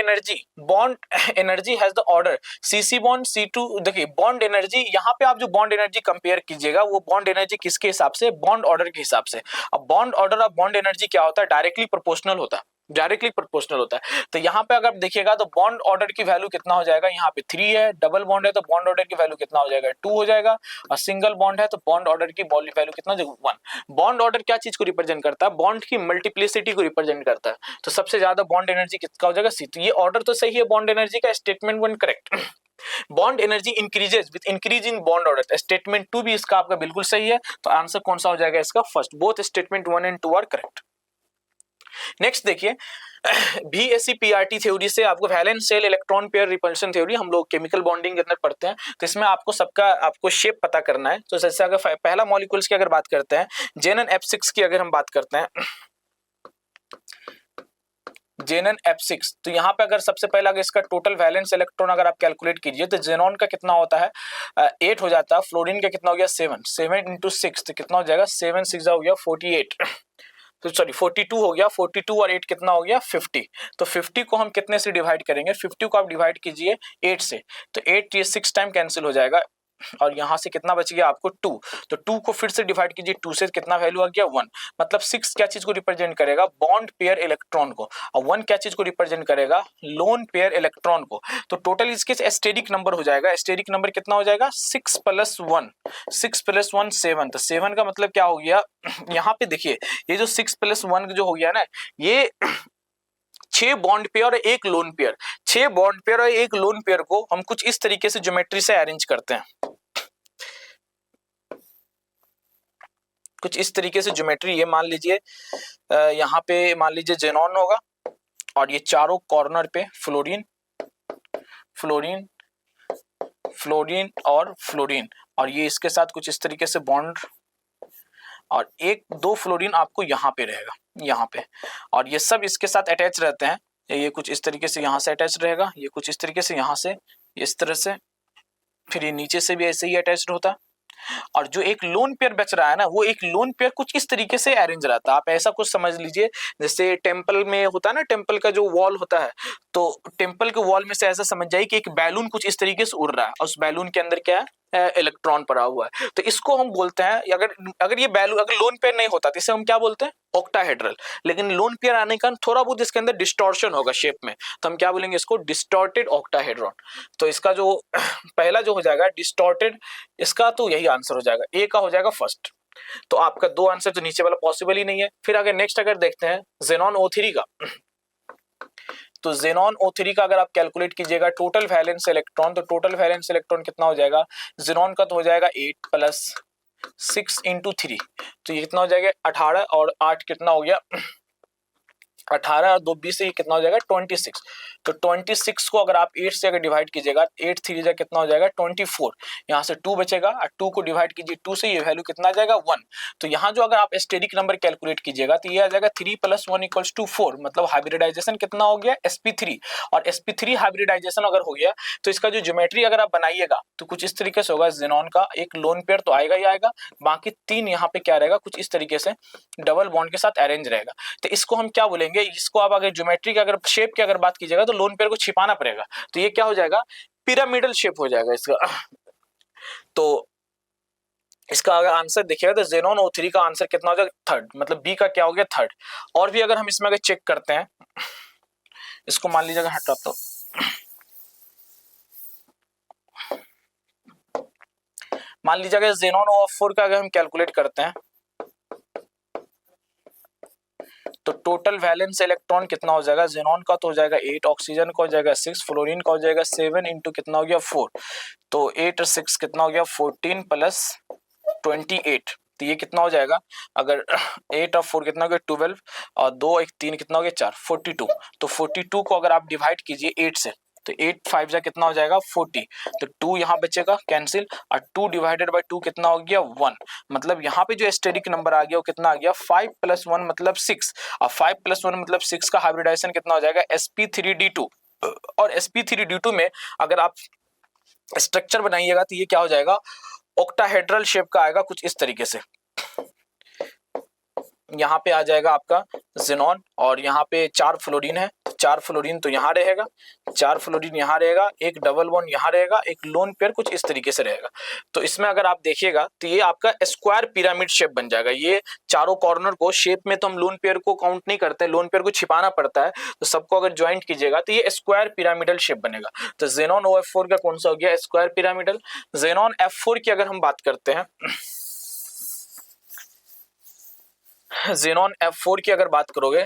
energy has the order Cc bond C2। देखिए बॉन्ड एनर्जी, यहाँ पे आप जो बॉन्ड एनर्जी कंपेयर कीजिएगा वो बॉन्ड एनर्जी किसके हिसाब से, बॉन्ड ऑर्डर के हिसाब से। अब बॉन्ड ऑर्डर और बॉन्ड एनर्जी क्या होता है, डायरेक्टली प्रोपोर्शनल होता है, डायरेक्टली प्रोपोर्शनल होता है। तो यहाँ पे अगर देखिएगा तो बॉन्ड ऑर्डर की वैल्यू कितना हो जाएगा, यहाँ पे 3 है, डबल बॉन्ड है तो बॉन्ड ऑर्डर की वैल्यू कितना हो जाएगा, 2 हो जाएगा, और सिंगल बॉन्ड है तो बॉन्ड ऑर्डर की वैल्यू कितना हो जाएगा, 1। बॉन्ड ऑर्डर क्या चीज को रिप्रेजेंट करता है, बॉन्ड की मल्टीप्लिसिटी को रिप्रेजेंट करता है। तो सबसे ज्यादा बॉन्ड एनर्जी किसका हो जाएगा, C। तो ये ऑर्डर तो सही है बॉन्ड एनर्जी का, statement 1 correct. Bond energy increases with increase in bond order, statement 2 भी इसका आपका बिल्कुल सही है। तो आंसर कौन सा हो जाएगा इसका, first. Both statement 1 and 2 are correct. Next देखिए, VSEPRT थ्योरी से आपको valence shell electron pair repulsion theory, हम लोग केमिकल बॉन्डिंग के अंदर पढ़ते हैं। तो इसमें आपको सबका आपको शेप पता करना है। तो जैसे अगर पहला मॉलिक्यूल्स की अगर बात करते हैं, Zn की अगर हम बात करते हैं, Zn, तो यहाँ पे अगर सबसे पहला अगर इसका टोटल वैलेंस इलेक्ट्रॉन अगर आप कैलकुलेट कीजिए तो जेनॉन का कितना होता है, 8 हो जाता है। फ्लोरीन का कितना हो गया, 7 इंटू 6 तो कितना हो जाएगा, 7 6 हो गया 48, तो सॉरी 42 हो गया, 42 और 8 कितना हो गया 50। तो 50 को हम कितने से डिवाइड करेंगे, 50 को आप डिवाइड कीजिए 8 से, तो 8 ये 6 टाइम कैंसिल हो जाएगा, और यहां से कितना बच गया आपको 2। तो 2 को फिर से डिवाइड कीजिए, 2 से कितना वैल्यू आ गया 1। मतलब 6 क्या चीज को रिप्रेजेंट करेगा, बॉन्ड पेयर इलेक्ट्रॉन को, और 1 क्या चीज को रिप्रेजेंट करेगा, लोन पेयर इलेक्ट्रॉन को। तो टोटल इसके एस्टेरिक नंबर हो जाएगा, एस्टेरिक नंबर कितना हो जाएगा 6 + 1, 6 + 1 7। तो 7 का मतलब क्या हो गया, यहाँ पे देखिए ये जो 6 + 1 जो हो गया ना, ये 6 बॉन्ड पेयर और एक लोन पेयर, 6 बॉन्ड पेयर और एक लोन पेयर को हम कुछ इस तरीके से ज्योमेट्री से अरेंज करते हैं, कुछ इस तरीके से ज्योमेट्री। ये मान लीजिए यहाँ पे मान लीजिए जेनॉन होगा, और ये चारों कॉर्नर पे फ्लोरीन फ्लोरीन फ्लोरीन और फ्लोरीन, और ये इसके साथ कुछ इस तरीके से बॉन्ड, और एक दो फ्लोरीन आपको यहाँ पे रहेगा, यहाँ पे, और ये सब इसके साथ अटैच रहते हैं। ये कुछ इस तरीके से यहाँ से अटैच रहेगा, ये कुछ इस तरीके से यहाँ से इस तरह से, फिर ये नीचे से भी ऐसे ही अटैच्ड होता है। और जो एक लोन पेयर बच रहा है ना, वो एक लोन पेयर कुछ इस तरीके से अरेंज रहता है। आप ऐसा कुछ समझ लीजिए जैसे टेम्पल में होता है ना, टेम्पल का जो वॉल होता है, तो टेम्पल के वॉल में से ऐसा समझ जाइए कि एक बैलून कुछ इस तरीके से उड़ रहा है, और उस बैलून के अंदर क्या है, इलेक्ट्रॉन पड़ा हुआ है। तो इसको हम बोलते हैं, अगर ये बैलून अगर लोन पेयर नहीं होता तो इसे हम क्या बोलते हैं, ऑक्टाहेड्रल। लेकिन लोन पेयर आने का थोड़ा बहुत इसके अंदर डिस्टॉर्शन होगा शेप में, तो हम क्या बोलेंगे इसको, डिस्टॉर्टेड ऑक्टाहेड्रॉन। तो इसका जो पहला जो हो जाएगा डिस्टॉर्टेड, इसका तो यही आंसर हो जाएगा, ए का हो जाएगा फर्स्ट। तो आपका 2 आंसर तो नीचे वाला पॉसिबल ही नहीं है। फिर अगर नेक्स्ट अगर देखते हैं जेनॉन O3 का, तो जेनॉन O3 का अगर आप कैलकुलेट कीजिएगा टोटल वैलेंस इलेक्ट्रॉन, तो टोटल वैलेंस इलेक्ट्रॉन कितना हो जाएगा, जेनॉन का तो हो जाएगा 8 + 6 × 3, तो ये कितना हो जाएगा 18, और 8 कितना हो गया 18 और 2 20 से ये कितना हो जाएगा 26। तो 26 को अगर आप 8 से अगर डिवाइड कीजिएगा 8 3 जा कितना हो जाएगा 24। यहाँ से 2 बचेगा और 2 को डिवाइड कीजिए 2 से, ये वैल्यू कितना आ जाएगा 1। तो यहाँ जो अगर आप एस्टेरिक नंबर कैलकुलेट कीजिएगा तो ये आ जाएगा 3 + 1 = 4, मतलब हाइब्रिडाइजेशन कितना हो गया sp3। और sp3 हाइब्रिडाइजेशन अगर हो गया तो इसका जो ज्योमेट्री अगर आप बनाइएगा तो कुछ इस तरीके से होगा। ज़ेनॉन का एक लोन पेयर तो आएगा ही आएगा, बाकी 3 यहाँ पे क्या रहेगा कुछ इस तरीके से डबल बॉन्ड के साथ अरेंज रहेगा। तो इसको हम क्या बोलेंगे, इसको आप अगर ज्योमेट्री की अगर शेप की अगर बात कीजिएगा तो लोन पेयर को छिपाना पड़ेगा, तो ये क्या हो जाएगा पिरामिडल शेप हो जाएगा इसका। तो इसका अगर आंसर देखिएगा तो ज़ेनॉन O3 का आंसर कितना हो जाएगा थर्ड, मतलब बी का क्या हो गया थर्ड। और भी अगर हम इसमें अगर चेक करते हैं, इसको मान लीजिएगा हटा, तो मान लीजिएगा ज़ेनॉन O4 का अगर हम कैलकुलेट करते हैं तो टोटल वैलेंस इलेक्ट्रॉन कितना हो जाएगा, ज़ेनॉन का तो हो जाएगा 8, ऑक्सीजन का हो जाएगा 6, फ्लोरीन का हो जाएगा 7 इंटू कितना हो गया 4। तो 8 और 6 कितना हो गया 14 + 28। तो ये कितना हो जाएगा, अगर 8 और 4 कितना हो गया 12 और 2 1 3 कितना हो गया 4 42। तो 42 को अगर आप डिवाइड कीजिए 8 से तो 8 5 जा कितना हो जाएगा 40। तो 2 यहाँ बचेगा कैंसिल, और 2 डिवाइडेड बाय 2 कितना हो गया 1। मतलब यहाँ पे जो एस्टेरिक नंबर आ गया वो कितना आ गया 5 + 1 मतलब 6, और 5 + 1 मतलब 6 का हाइब्रिडाइजेशन कितना हो जाएगा sp3d2। और sp3d2 में अगर आप स्ट्रक्चर बनाइएगा तो ये क्या हो जाएगा ऑक्टाहेड्रल शेप का आएगा कुछ इस तरीके से। यहाँ पे आ जाएगा आपका ज़ेनॉन और यहाँ पे 4 फ्लोरीन है, 4 फ्लोरीन तो यहाँ रहेगा, 4 फ्लोरीन यहाँ रहेगा, एक डबल बॉन्ड यहाँ रहेगा, एक लोन पेयर कुछ इस तरीके से रहेगा। तो इसमें अगर आप देखिएगा तो ये आपका स्क्वायर पिरामिड शेप बन जाएगा। ये चारों कॉर्नर को शेप में तो हम लोन पेयर को काउंट नहीं करते, लोन पेयर को छिपाना पड़ता है, तो सबको अगर ज्वाइंट कीजिएगा तो ये स्क्वायर पिरामिडल शेप बनेगा। तो ज़ेनॉन OF4 का कौन सा हो गया स्क्वायर पिरामिडल। ज़ेनॉन F4 की अगर हम बात करते हैं, ज़ेनॉन F4 की अगर बात करोगे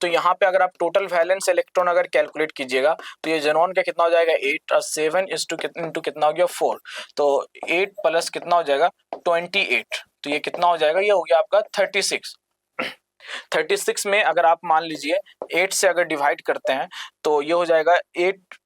तो यहाँ पे अगर आप टोटल वैलेंस इलेक्ट्रॉन अगर कैलकुलेट कीजिएगा तो ये ज़ेनॉन का कितना हो जाएगा 8 और 7 इंटू कितना हो गया 4। तो 8 प्लस कितना हो जाएगा 28। तो ये कितना हो जाएगा, ये हो गया आपका 36। 36 में अगर आप मान लीजिए 8 से अगर डिवाइड करते हैं तो ये हो जाएगा 8,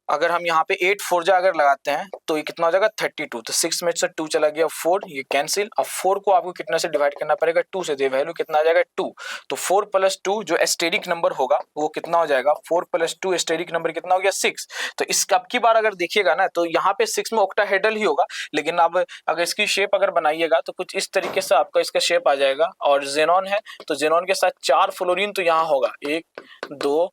अगर हम यहाँ पे 8 4 जा अगर लगाते हैं तो ये कितना हो जाएगा 32। तो 6 में से 2 चला गया 4, ये कैंसिल। अब 4 को आपको कितना से डिवाइड करना पड़ेगा 2 से, तो वैल्यू कितना आ जाएगा 2। तो 4 + 2 जो एस्टेरिक नंबर होगा वो कितना हो जाएगा 4 + 2 एस्टेरिक नंबर कितना हो गया 6। तो इस अब की बार अगर देखिएगा ना तो यहाँ पे 6 में ऑक्टाहेड्रल ही होगा, लेकिन अब अगर इसकी शेप अगर बनाइएगा तो कुछ इस तरीके से आपका इसका शेप आ जाएगा। और ज़ेनॉन है तो ज़ेनॉन के साथ 4 फ्लोरीन तो यहाँ होगा 1 2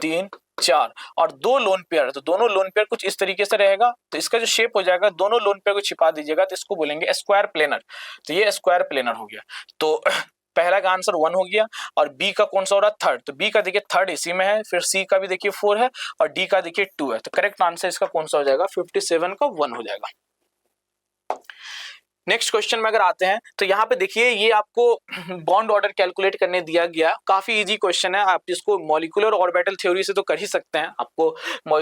3 4 और 2 लोन पेयर, तो दोनों लोन पेयर कुछ इस तरीके से रहेगा। तो इसका जो शेप हो जाएगा दोनों लोन पेयर को छिपा दीजिएगा तो इसको बोलेंगे स्क्वायर प्लेनर। तो ये स्क्वायर प्लेनर हो गया। तो पहला का आंसर 1 हो गया। और बी का कौन सा हो रहा है थर्ड, तो बी का देखिए थर्ड इसी में है, फिर सी का भी देखिए 4 है और डी का देखिए 2 है। तो करेक्ट आंसर इसका कौन सा हो जाएगा 57 का 1 हो जाएगा। नेक्स्ट क्वेश्चन में अगर आते हैं तो यहाँ पे देखिए ये आपको बॉन्ड ऑर्डर कैलकुलेट करने दिया गया, काफी इजी क्वेश्चन है। आप इसको मॉलिक्यूलर ऑर्बिटल थ्योरी से तो कर ही सकते हैं। आपको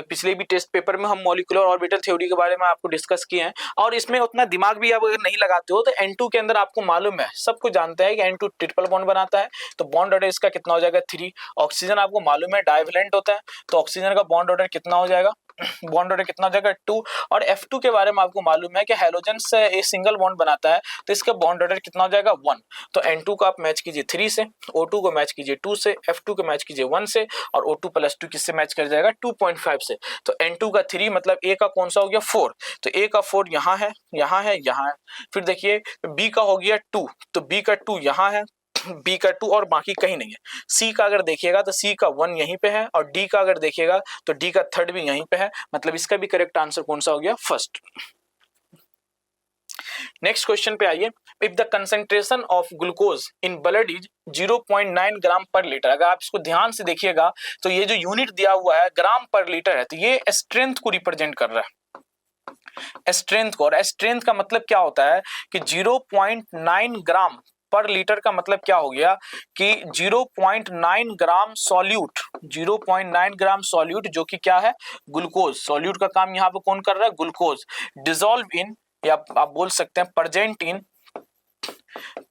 पिछले भी टेस्ट पेपर में हम मॉलिक्यूलर ऑर्बिटल थ्योरी के बारे में आपको डिस्कस किए हैं और इसमें उतना दिमाग भी आप अगर नहीं लगाते हो तो N2 के अंदर आपको मालूम है, सबको जानते हैं कि N2 ट्रिपल बॉन्ड बनाता है। तो बॉन्ड ऑर्डर इसका कितना हो जाएगा 3। ऑक्सीजन आपको मालूम है डाइवेलेंट होता है, तो ऑक्सीजन का बॉन्ड ऑर्डर कितना हो जाएगा बॉन्ड ऑर्डर कितना हो जाएगा 2। और F2 के बारे में आपको मालूम है कि हैलोजन से एक सिंगल बॉन्ड बनाता है, तो इसका बॉन्ड ऑर्डर कितना हो जाएगा 1। तो N2 को आप मैच कीजिए 3 से, O2 को मैच कीजिए 2 से, F2 को मैच कीजिए 1 से और O2 + 2 किससे मैच कर जाएगा 2.5 से। तो N2 का 3 मतलब A का कौन सा हो गया 4। तो A का 4 यहाँ है, यहाँ है, यहाँ है। फिर देखिए B का हो गया 2, तो B का 2 यहाँ है, B का 2 और बाकी कहीं नहीं है। C का अगर देखिएगा तो C का 1 यहीं पे है और D का अगर देखिएगा तो D का थर्ड भी यहीं पे है, मतलब इसका भी करेक्ट आंसर कौन सा हो गया फर्स्ट। नेक्स्ट क्वेश्चन पे आइए। If the concentration of glucose in blood is 0.9 ग्राम पर लीटर, अगर आप इसको ध्यान से देखिएगा तो ये जो यूनिट दिया हुआ है ग्राम पर लीटर है, तो ये स्ट्रेंथ को रिप्रेजेंट कर रहा है, स्ट्रेंथ को। और स्ट्रेंथ का मतलब क्या होता है कि 0.9 ग्राम पर लीटर का मतलब क्या हो गया कि 0.9 ग्राम सॉल्यूट, 0.9 ग्राम सॉल्यूट जो कि क्या है ग्लूकोज। सॉल्यूट का काम यहाँ पे कौन कर रहा है ग्लूकोज। डिसॉल्व इन, या आप बोल सकते हैं present in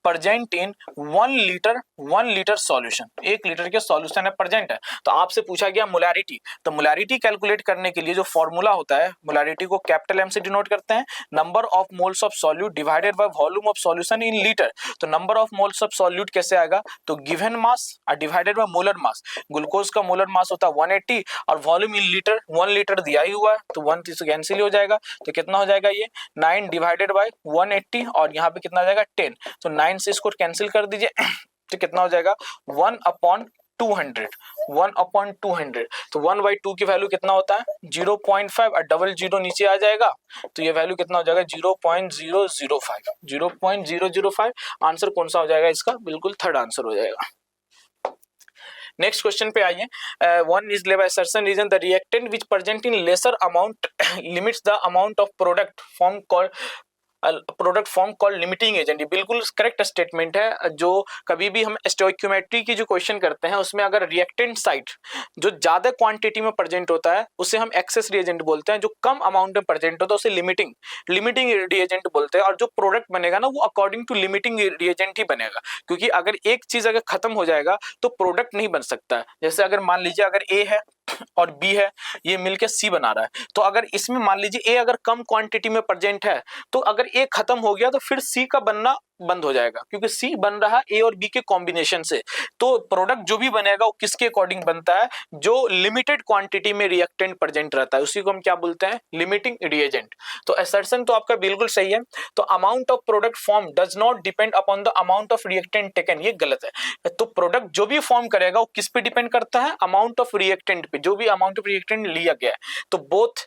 present in 1 litre solution, 1 litre के सॉल्यूशन है प्रेजेंट है। तो आपसे पूछा गया मोलैरिटी, तो मोलैरिटी कैलकुलेट करने के लिए जो फॉर्मूला होता है, मोलैरिटी को कैपिटल एम से डिनोट करते हैं, number of moles of solute divided by volume of solution in litre. तो number of moles of solute कैसे आएगा, तो given mass divided by molar mass. Glucose का मोलर मास होता है 180 और वॉल्यूम इन लीटर 1 लीटर दिया ही हुआ है, तो 1 से कैंसिल हो जाएगा। तो कितना हो जाएगा ये 9 डिवाइडेड बाय 180 और यहाँ पे कितना आ जाएगा 10, तो 9 से इसको कैंसिल कर दीजिए तो कितना हो जाएगा 1/200, 1/200। तो 1/2 की वैल्यू कितना होता है 0.5 और डबल जीरो नीचे आ जाएगा, तो ये वैल्यू कितना हो जाएगा 0.005, 0.005। आंसर कौन सा हो जाएगा इसका, बिल्कुल थर्ड आंसर हो जाएगा। नेक्स्ट क्वेश्चन पे आइए, one is leave assertion reason the reactant which present in lesser amount limits the amount of product form called limiting agent. ये बिल्कुल करेक्ट स्टेटमेंट है। जो कभी भी हम स्टोइक्योमेट्री की जो क्वेश्चन करते हैं उसमें अगर रिएक्टेंट साइट जो ज्यादा क्वांटिटी में प्रेजेंट होता है उसे हम एक्सेस रिएजेंट बोलते हैं, जो कम अमाउंट में प्रेजेंट होता है उसे लिमिटिंग रिएजेंट बोलते हैं। और जो प्रोडक्ट बनेगा ना वो अकॉर्डिंग टू लिमिटिंग रिएजेंट ही बनेगा, क्योंकि अगर एक चीज अगर खत्म हो जाएगा तो प्रोडक्ट नहीं बन सकता है। जैसे अगर मान लीजिए अगर ए है और बी है, ये मिलके सी बना रहा है, तो अगर इसमें मान लीजिए ए अगर कम क्वांटिटी में प्रेजेंट है तो अगर ए खत्म हो गया तो फिर सी का बनना बंद हो जाएगा, क्योंकि सी बन रहा है ए और बी के कॉम्बिनेशन से। तो प्रोडक्ट जो भी बनेगा वो किसके अकॉर्डिंग बनता है, जो लिमिटेड क्वांटिटी में रिएक्टेंट प्रेजेंट रहता है उसी को हम क्या बोलते हैं, लिमिटिंग रिएजेंट। तो असर्शन तो आपका बिल्कुल सही है। तो amount of product form does not depend upon the amount of reactant taken, ये गलत है। तो प्रोडक्ट जो भी फॉर्म करेगा वो किस पे डिपेंड करता है, अमाउंट ऑफ रिएक्टेंट पे, जो भी अमाउंट ऑफ रिएक्टेंट लिया गया है। तो both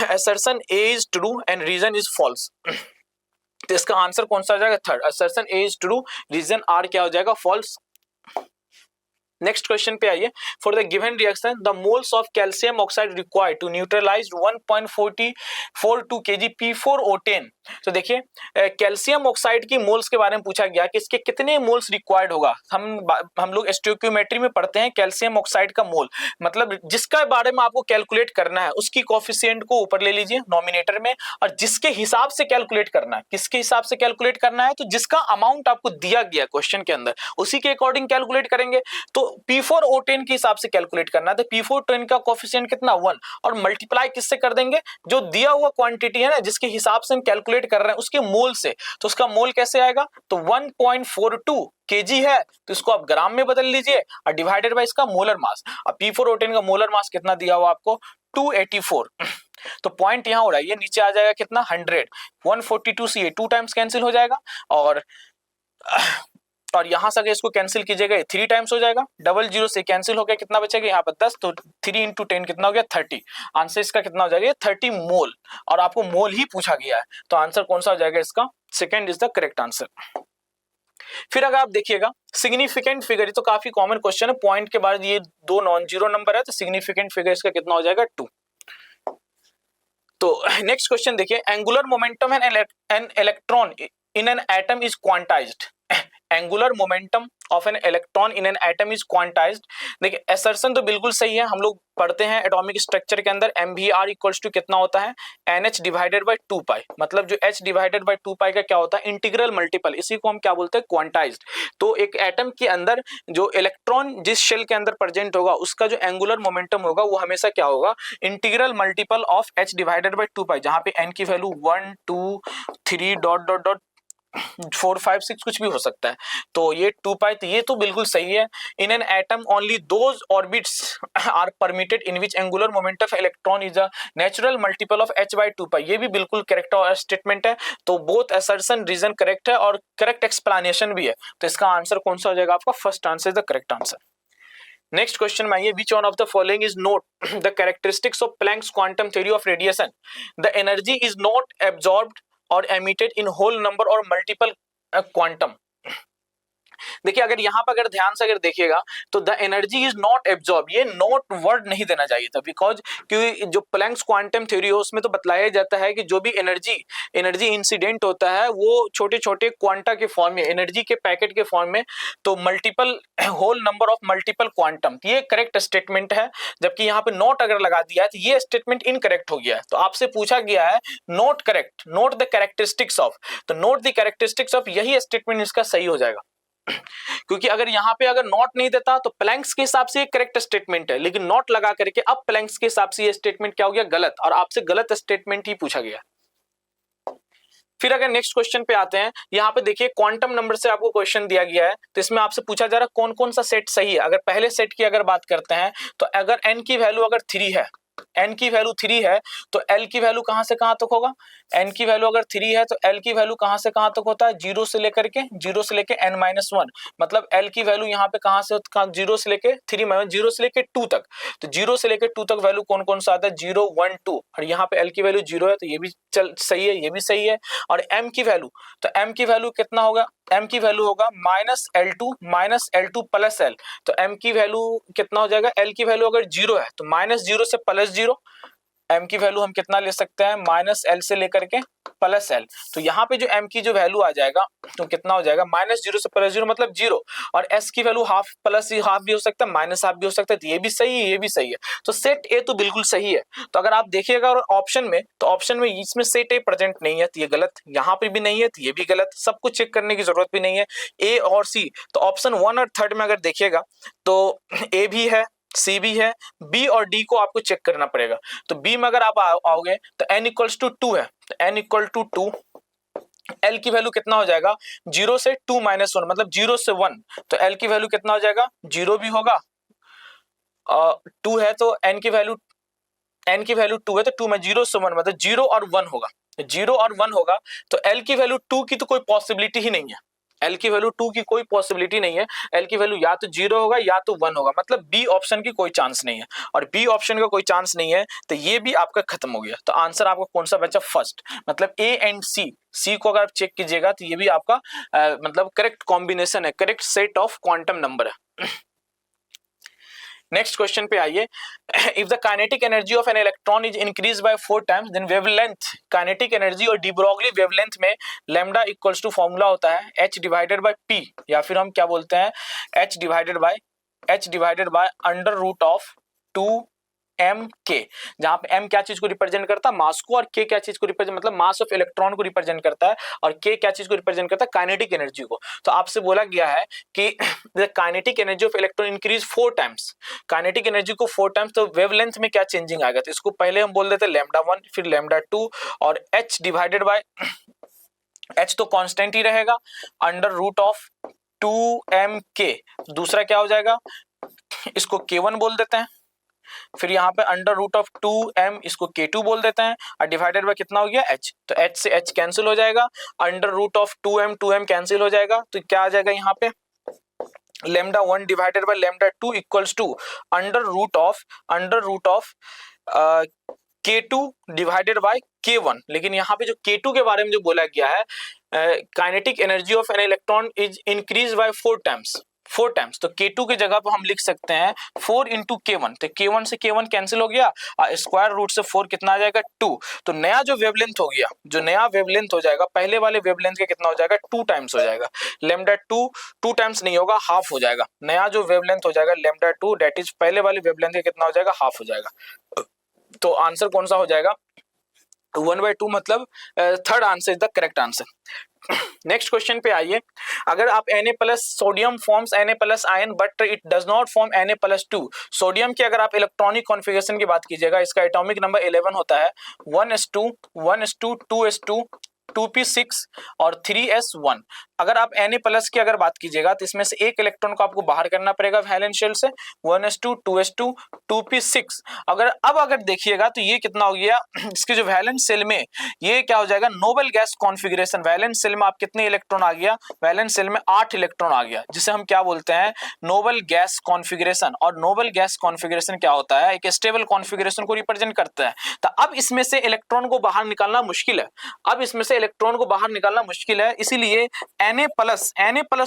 assertion A is true and reason is false। तो इसका आंसर कौन सा हो जाएगा, third. assertion A is true, reason R क्या हो जाएगा, false। नेक्स्ट क्वेश्चन पे आइए, for the given reaction the moles of calcium oxide required to neutralise 1.42 kg P4O10। तो देखिए कैल्शियम ऑक्साइड की मोल्स के बारे में पूछा गया कि इसके कितने मोल्स रिक्वायर्ड होगा। हम लोग स्टोइकियोमेट्री में पढ़ते हैं कैल्शियम ऑक्साइड का मोल, मतलब जिसका बारे में आपको कैलकुलेट करना है उसकी कोफिशिएंट को ऊपर ले लीजिए नॉमिनेटर में, और जिसके हिसाब से कैलकुलेट करना है, किसके हिसाब से कैलकुलेट करना है, तो जिसका अमाउंट आपको दिया गया क्वेश्चन के अंदर उसी के अकॉर्डिंग कैलकुलेट करेंगे। तो P4O10 के हिसाब से कैलकुलेट करना है, तो P4O10 का कोफिशिएंट कितना 1, और मल्टीप्लाई किससे कर देंगे, जो दिया हुआ क्वांटिटी है ना जिसके हिसाब से हम कैलकुलेट कर रहे हैं उसके मोल से। तो उसका मोल कैसे आएगा, तो 1.42 kg है तो इसको आप ग्राम में बदल लीजिए और डिवाइडेड बाय इसका मोलर मास। अब P4O10 का मोलर मास कितना दिया हुआ आपको 284। तो पॉइंट यहां हो रहा है, ये नीचे आ जाएगा कितना 100, 142 से ये 2 टाइम्स कैंसिल हो जाएगा, और यहां से अगर इसको कैंसिल कीजिएगा 3 टाइम्स हो जाएगा, डबल जीरो से कैंसिल हो गया, कितना बचेगा यहाँ पर 10, तो 3 × 10 कितना हो गया 30। आंसर इसका कितना हो जाएगा 30 मोल, और आपको मोल ही पूछा गया है, तो आंसर कौन सा हो जाएगा इसका, second is the correct answer. फिर अगर आप देखिएगा सिग्निफिकेंट फिगर, तो काफी कॉमन क्वेश्चन है, पॉइंट के बाद ये 2 नॉन जीरो नंबर है, तो सिग्निफिकेंट फिगर इसका कितना हो जाएगा 2। तो नेक्स्ट क्वेश्चन देखिए, angular momentum an electron in an atom is quantized. Angular momentum of an electron in an atom is quantized. देखिए असर्शन तो बिल्कुल सही है, हम लोग पढ़ते हैं एटॉमिक स्ट्रक्चर के अंदर MVR इक्वल्स टू कितना होता है NH डिवाइडेड बाय 2 पाई, मतलब जो H डिवाइडेड बाय 2 पाई का क्या होता है इंटीग्रल मल्टीपल, इसी को हम क्या बोलते हैं क्वांटाइज्ड। तो एक एटम के अंदर जो इलेक्ट्रॉन जिस शेल के अंदर प्रेजेंट होगा उसका जो एंगुलर मोमेंटम होगा वो हमेशा क्या होगा integral multiple of H divided bye 2 पाई, जहां पे n की वैल्यू 1 2 3 डॉट डॉट डॉट 4 5 6 कुछ भी हो सकता है। तो ये 2 पाई, तो ये तो बिल्कुल सही है। In an atom only those orbits are permitted in which angular momentum of electron is a natural multiple of h by 2 pi, ये भी बिल्कुल करेक्ट स्टेटमेंट है। तो बोथ असर्शन रीजन करेक्ट है और करेक्ट एक्सप्लेनेशन भी है, तो इसका आंसर कौन सा हो जाएगा आपका, first answer is the correct answer. Next question में आइए, which one of the following is note the characteristics of Planck's quantum theory of radiation, the energy is not absorbed और emitted in whole number or multiple quantum। देखिए अगर यहाँ पर अगर ध्यान से अगर देखिएगा तो the energy is not absorb, ये नॉट वर्ड नहीं देना चाहिए था, बिकॉज क्योंकि जो प्लैंक्स क्वांटम थ्योरी है उसमें तो बतलाया जाता है कि जो भी एनर्जी इंसिडेंट होता है वो छोटे छोटे क्वांटा के फॉर्म में, एनर्जी के पैकेट के फॉर्म में, तो multiple whole number of multiple quantum, ये करेक्ट स्टेटमेंट है। जबकि यहाँ पे नॉट अगर लगा दिया है तो ये स्टेटमेंट इनकरेक्ट हो गया है। तो आपसे पूछा गया है note correct, note the characteristics of, तो नोट द कैरेक्टरिस्टिक्स ऑफ, यही स्टेटमेंट इसका सही हो जाएगा। क्योंकि अगर यहाँ पे अगर नॉट नहीं देता तो प्लैंक्स के हिसाब से ये करेक्ट स्टेटमेंट है, लेकिन नॉट लगा करके अब प्लैंक्स के हिसाब से ये स्टेटमेंट क्या हो गया, गलत, और आपसे गलत स्टेटमेंट ही पूछा गया। फिर अगर नेक्स्ट क्वेश्चन पे आते हैं, यहाँ पे देखिए क्वांटम नंबर से आपको क्वेश्चन दिया गया है, तो इसमें आपसे पूछा जा रहा है कौन कौन सा सेट सही है। अगर पहले सेट की अगर बात करते हैं तो अगर n की वैल्यू अगर 3 है, n की वैल्यू 3 है तो l की वैल्यू कहां से कहां तक होगा, n की वैल्यू अगर 3 है तो l की वैल्यू कहां से कहां तक होता है, 0 से लेकर के n-1, मतलब l की वैल्यू यहाँ पे कहां से 0 से लेके 3 0 से लेके 2 तक, तो 0 से लेके 2 तक वैल्यू कौन कौन सा आता है, 0 1 2, और यहाँ पे l की वैल्यू 0 है तो ये भी सही है, ये भी सही है। और m की वैल्यू, तो m की वैल्यू कितना होगा, m की वैल्यू होगा -L2 प्लस l, तो m की वैल्यू कितना हो जाएगा, l की वैल्यू अगर 0 है तो -0 से +0, m की वैल्यू हम कितना ले सकते हैं, -L से लेकर के +L, तो यहाँ पे जो m की जो वैल्यू आ जाएगा तो कितना हो जाएगा, -0 से +0 मतलब 0, और s की वैल्यू हाफ प्लस हाफ भी हो सकता है, माइनस हाफ भी हो सकता है, तो ये भी सही है, ये भी सही है। तो सेट ए तो बिल्कुल सही है। तो अगर आप देखिएगा और ऑप्शन में, तो ऑप्शन में इसमें सेट ए प्रेजेंट नहीं है तो ये गलत, यहाँ पे भी नहीं है तो ये भी गलत, सब कुछ चेक करने की जरूरत भी नहीं है, ए और सी। तो ऑप्शन 1 और 3 में अगर देखिएगा तो ए भी है, सी भी है, बी और डी को आपको चेक करना पड़ेगा। तो बी में अगर आप आओगे तो n = 2 है, तो n = 2, L की वैल्यू कितना हो जाएगा, 0 से 2 - 1 मतलब 0 से 1, तो L की वैल्यू कितना हो जाएगा, 0 भी होगा, 2 है तो n की वैल्यू 2 है, तो 2 में 0 से 1 मतलब 0 और 1 होगा, 0 और 1 होगा, तो L की वैल्यू 2 की तो कोई पॉसिबिलिटी ही नहीं है, L की वैल्यू 2 की कोई पॉसिबिलिटी नहीं है, L की वैल्यू या तो 0 होगा या तो 1 होगा, मतलब बी ऑप्शन की कोई चांस नहीं है, और बी ऑप्शन का कोई चांस नहीं है तो ये भी आपका खत्म हो गया। तो आंसर आपका कौन सा बचा, फर्स्ट, मतलब ए एंड सी को अगर आप चेक कीजिएगा तो ये भी आपका मतलब करेक्ट कॉम्बिनेशन है, correct set of quantum number है। नेक्स्ट क्वेश्चन पे आइए, if the kinetic energy of an electron is increase by 4 times then wavelength, kinetic energy और डी ब्रोगली वेवलेंथ में लैम्डा इक्वल्स टू फॉर्मूला होता है h डिवाइडेड बाय p, या फिर हम क्या बोलते हैं h divided by under root of 2m k, जहां पे m क्या चीज को रिप्रेजेंट करता है, मास को, और k क्या चीज को रिप्रेजेंट मतलब मास ऑफ इलेक्ट्रॉन को रिप्रेजेंट करता है, और k क्या चीज को रिप्रेजेंट करता है, काइनेटिक एनर्जी को। तो आपसे बोला गया है कि the kinetic energy of electron increase 4 times, kinetic energy को 4 टाइम्स, तो वेवलेंथ में क्या चेंजिंग आएगा, तो इसको पहले हम बोल देते λ1 फिर λ2, और h डिवाइडेड बाय h तो कांस्टेंट ही रहेगा, अंडर रूट ऑफ 2mk, दूसरा क्या हो जाएगा, इसको k1 बोल देते हैं, फिर यहाँ पे अंडर रूट ऑफ 2m, इसको k2 बोल देते हैं, और डिवाइडेड बाय कितना हो गया h, तो h से h कैंसिल हो जाएगा, under root of 2m cancel हो जाएगा, तो क्या आ जाएगा यहाँ पे λ1 divided by λ2 equals to under root of k2 divided by k1। लेकिन यहाँ पे जो k2 के बारे में जो बोला गया है, kinetic energy of an electron is increase by 4 times, तो k2 की जगह पर हम लिख सकते हैं 4 × k1, तो k1 से k1 कैंसिल हो गया, स्क्वायर रूट से 4 कितना आ जाएगा 2, तो नया जो वेवलेंथ हो गया, जो नया वेवलेंथ हो जाएगा पहले वाले वेवलेंथ के कितना हो जाएगा, 2 टाइम्स हो जाएगा, λ2 2 टाइम्स नहीं होगा, हाफ हो जाएगा, नया जो वेवलेंथ हो जाएगा λ2 दैट इज पहले वाले वेवलेंथ के कितना हो जाएगा, हाफ हो जाएगा। तो आंसर कौन सा हो जाएगा, 1/2, मतलब third answer is the correct answer. Next question पे आइए, अगर आप Na+ sodium forms Na+ ion but it does not form Na+2, sodium की अगर आप इलेक्ट्रॉनिक कॉन्फ़िगरेशन की बात कीजिएगा, इसका एटॉमिक नंबर 11 होता है, 1s2 1s2 2s2 2p6 और 3s1। अगर आप Na+ की अगर बात कीजिएगा तो इसमें से एक इलेक्ट्रॉन को आपको बाहर करना पड़ेगा वैलेंस शेल से, 1s2 2s2 2p6। अगर देखिएगा तो ये कितना हो गया, इसके जो वैलेंस सेल में ये क्या हो जाएगा, noble gas configuration, valence shell में आप कितने इलेक्ट्रॉन आ गया, वैलेंस सेल में 8 इलेक्ट्रॉन आ गया, जिसे हम क्या बोलते हैं, नोबल गैस कॉन्फ़िगरेशन। और नोबल गैस कॉन्फ़िगरेशन क्या होता है, एक स्टेबल कॉन्फ़िगरेशन को रिप्रेजेंट करता है। तो अब इसमें से इलेक्ट्रॉन को बाहर निकालना मुश्किल है, अब इसमें से से इलेक्ट्रॉन को बाहर निकालना मुश्किल है, इसीलिए Na+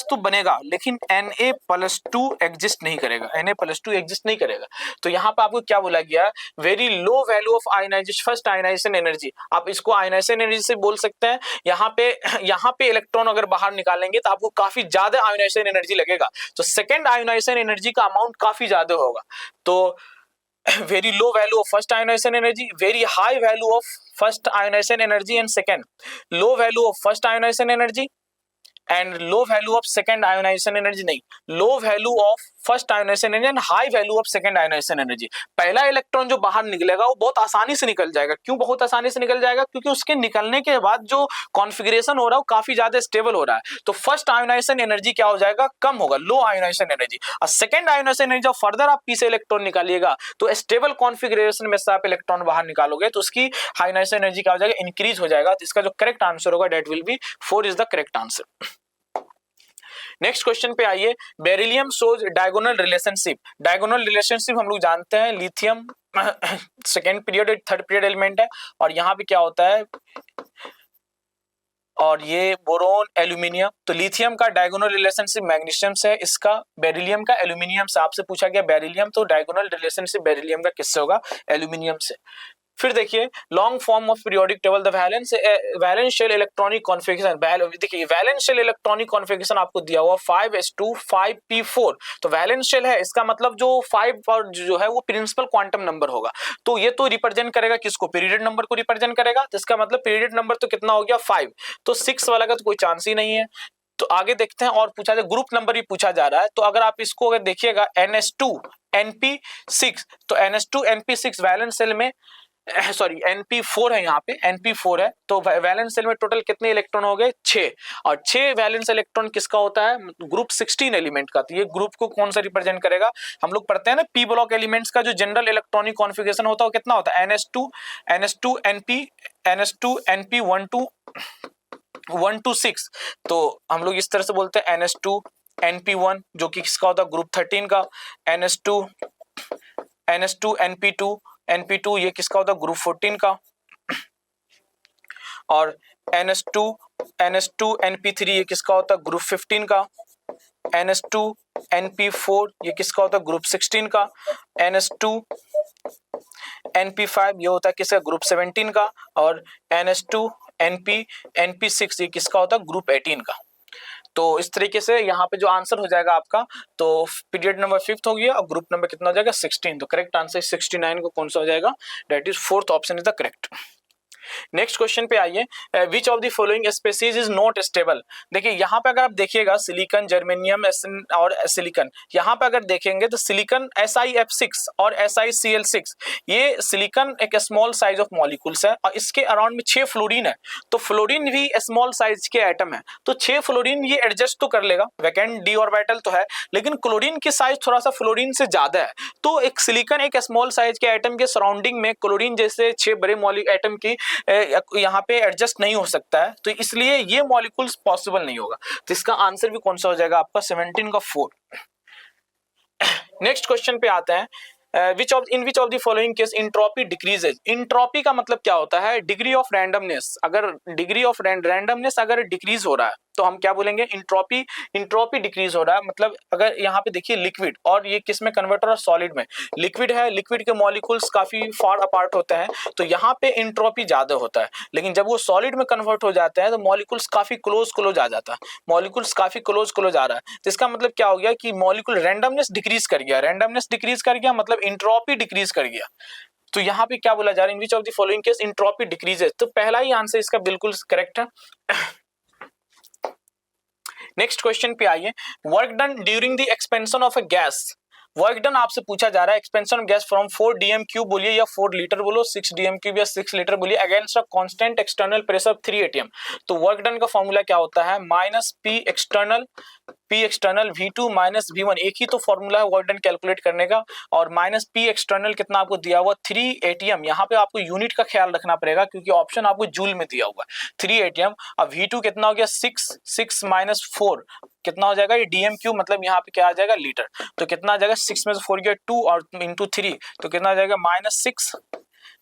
तो बनेगा लेकिन Na+2 एग्जिस्ट नहीं करेगा, Na+2 एग्जिस्ट नहीं करेगा। तो यहाँ पे आपको क्या बोला गया, very low value of ionisation, first ionisation energy, आप इसको आयनाइजेशन एनर्जी से बोल सकते हैं। यहाँ पे इलेक्ट्रॉन अगर बाहर निकालेंगे तो आपको काफी ज्यादा आयनाइजेशन एनर्जी लगेगा, तो सेकंड आयनाइजेशन एनर्जी का अमाउंट काफी ज्यादा होगा। तो very low value of first ionization energy, very high value of first ionization energy, and second low value of first ionization energy and low value of second ionization energy, नहीं, low value of first ionisation energy and high value of second ionisation energy. पहला इलेक्ट्रॉन जो बाहर निकलेगा वो बहुत आसानी से निकल जाएगा। क्यों बहुत आसानी से निकल जाएगा? क्योंकि उसके निकलने के बाद जो कॉन्फ़िगरेशन हो रहा है वो काफी ज्यादा स्टेबल हो रहा है। तो फर्स्ट आयोनाइजेशन एनर्जी क्या हो जाएगा, कम होगा, लो आयोनाइजेशन एनर्जी। और सेकंड आयोनाइजेशन एनर्जी जब फर्दर आप पी से इलेक्ट्रॉन निकालिएगा तो स्टेबल कॉन्फ़िगरेशन में से आप इलेक्ट्रॉन बाहर निकालोगे तो उसकी आयोनाइजेशन एनर्जी क्या हो जाएगा, इंक्रीज हो जाएगा। तो इसका जो करेक्ट आंसर होगा that will be 4 is the correct answer. Next question पे आइए, beryllium shows diagonal relationship. Diagonal relationship हम लोग जानते हैं, lithium second period third period element है, और यहाँ पे क्या होता है, और ये बोरोन एल्यूमिनियम। तो लिथियम का डायगोनल रिलेशनशिप मैग्नीशियम से है, इसका बेरिलियम का एल्यूमिनियम से। आपसे पूछा गया बेरिलियम, तो डायगोनल रिलेशनशिप बेरिलियम का किससे होगा, एल्यूमिनियम से। फिर देखिए long form of periodic table, the valence shell electronic configuration. देखिए वैलेंस शेल इलेक्ट्रॉनिक कॉन्फ़िगरेशन आपको दिया हुआ 5s2 5p4। तो वैलेंस शेल है, इसका मतलब जो 5 और जो है वो प्रिंसिपल क्वांटम नंबर होगा। तो ये तो रिप्रेजेंट करेगा किसको, पीरियड नंबर को रिप्रेजेंट करेगा। तो इसका मतलब पीरियड नंबर तो कितना हो गया, 5। तो 6 वाला का तो कोई चांस ही नहीं है। तो आगे देखते हैं और पूछा जाए, ग्रुप नंबर भी पूछा जा रहा है। तो अगर आप इसको अगर देखिएगा NS2 NP6, तो NS2 NP6 वैलेंस शेल में सॉरी NP4 है, यहाँ पे NP4 है। तो वैलेंस शेल में टोटल कितने इलेक्ट्रॉन हो गए, 6। और 6 वैलेंस इलेक्ट्रॉन किसका होता है, ग्रुप 16 एलिमेंट का। तो ये ग्रुप को कौन सा रिप्रेजेंट करेगा, हम लोग पढ़ते हैं ना पी ब्लॉक एलिमेंट्स का जो जनरल इलेक्ट्रॉनिक कॉन्फ़िगरेशन होता है वो कितना होता है, NS2 NP 1 to 6। तो हम लोग इस तरह से बोलते हैं NS2 NP1 जो कि किसका होता है, ग्रुप 13 का। NS2 NP2 ये किसका होता है, ग्रुप 14 का। और NS2 NP3 ये किसका होता है, ग्रुप 15 का। NS2 NP4 ये किसका होता है, ग्रुप 16 का। NS2 NP5 ये होता है किसका, ग्रुप 17 का। और NS2 NP6 ये किसका होता है, ग्रुप 18 का। तो इस तरीके से यहाँ पे जो आंसर हो जाएगा आपका, तो पीरियड नंबर 5th हो गया और ग्रुप नंबर कितना हो जाएगा, 16। तो करेक्ट आंसर 69 को कौन सा हो जाएगा, that is 4th option is the correct. Next question पे आइए, विच of the following species is not stable. देखिए यहाँ पे अगर आप देखिएगा सिलिकॉन, जर्मेनियम और सिलिकॉन, यहाँ पे अगर देखेंगे तो सिलिकॉन SiF6 और SiCl6, ये सिलिकॉन एक स्मॉल साइज ऑफ मॉलिक्यूल्स है और इसके अराउंड में 6 फ्लोरीन है। तो फ्लोरीन भी स्मॉल साइज के एटम है, तो 6 फ्लोरीन ये एडजस्ट तो कर लेगा, वैकेंट d ऑर्बिटल तो है, लेकिन क्लोरीन की साइज थोड़ा सा फ्लोरीन से ज्यादा है। तो एक सिलिकॉन एक स्मॉल साइज के एटम के सराउंडिंग में क्लोरीन जैसे 6 बड़े एटम की यहाँ पे एडजस्ट नहीं हो सकता है, तो इसलिए ये मॉलिक्यूल्स पॉसिबल नहीं होगा। तो इसका आंसर भी कौन सा हो जाएगा आपका, 17 का 4। नेक्स्ट क्वेश्चन पे आते हैं, in which of the following case entropy decreases। Entropy का मतलब क्या होता है, डिग्री ऑफ रैंडमनेस। अगर डिग्री ऑफ रैंडमनेस अगर डिक्रीज हो रहा है तो हम क्या बोलेंगे, इंट्रोपी डिक्रीज हो रहा है। मतलब अगर यहाँ पे देखिए लिक्विड, और ये किस में कन्वर्ट हो रहा है, सॉलिड में। लिक्विड है, लिक्विड के मॉलिक्यूल्स काफी फार अपार्ट होते हैं, तो यहाँ पे इंट्रोपी ज्यादा होता है। लेकिन जब वो सॉलिड में कन्वर्ट हो जाते हैं तो मॉलिक्यूल्स काफी क्लोज आ जाता है, मॉलिक्यूल्स काफी क्लोज आ रहा है। तो इसका मतलब क्या हो गया कि मॉलिक्यूल रैंडमनेस डिक्रीज कर गया, मतलब इंट्रोपी डिक्रीज कर गया। तो यहाँ पे क्या बोला जा रहा है, in which of the following case entropy decreases. तो पहला ही आंसर इसका बिल्कुल करेक्ट है। नेक्स्ट क्वेश्चन पे आइए, work done during the expansion of a gas. Work done आपसे पूछा जा रहा है, expansion of gas from 4 dm³ बोलिए या 4 लीटर बोलो, 6 dm³ या 6 लीटर बोलिए, against a constant external pressure 3 atm। तो वर्क डन का फॉर्मूला क्या होता है, P external V2 minus V1, एक ही तो फॉर्मूला है वर्क डन कैलकुलेट करने का। और माइनस P एक्सटर्नल कितना आपको दिया हुआ, 3 atm। यहाँ पे आपको यूनिट का ख्याल रखना पड़ेगा क्योंकि ऑप्शन आपको जूल में दिया हुआ है, 3 atm। अब V2 कितना हो गया, 6 माइनस 4 कितना हो जाएगा, ये dm³ मतलब यहाँ पे क्या आ जाएगा, लीटर। तो कितना आ जाएगा, 6 में से 4 गया 2 और इंटू 3, तो कितना आ जाएगा -6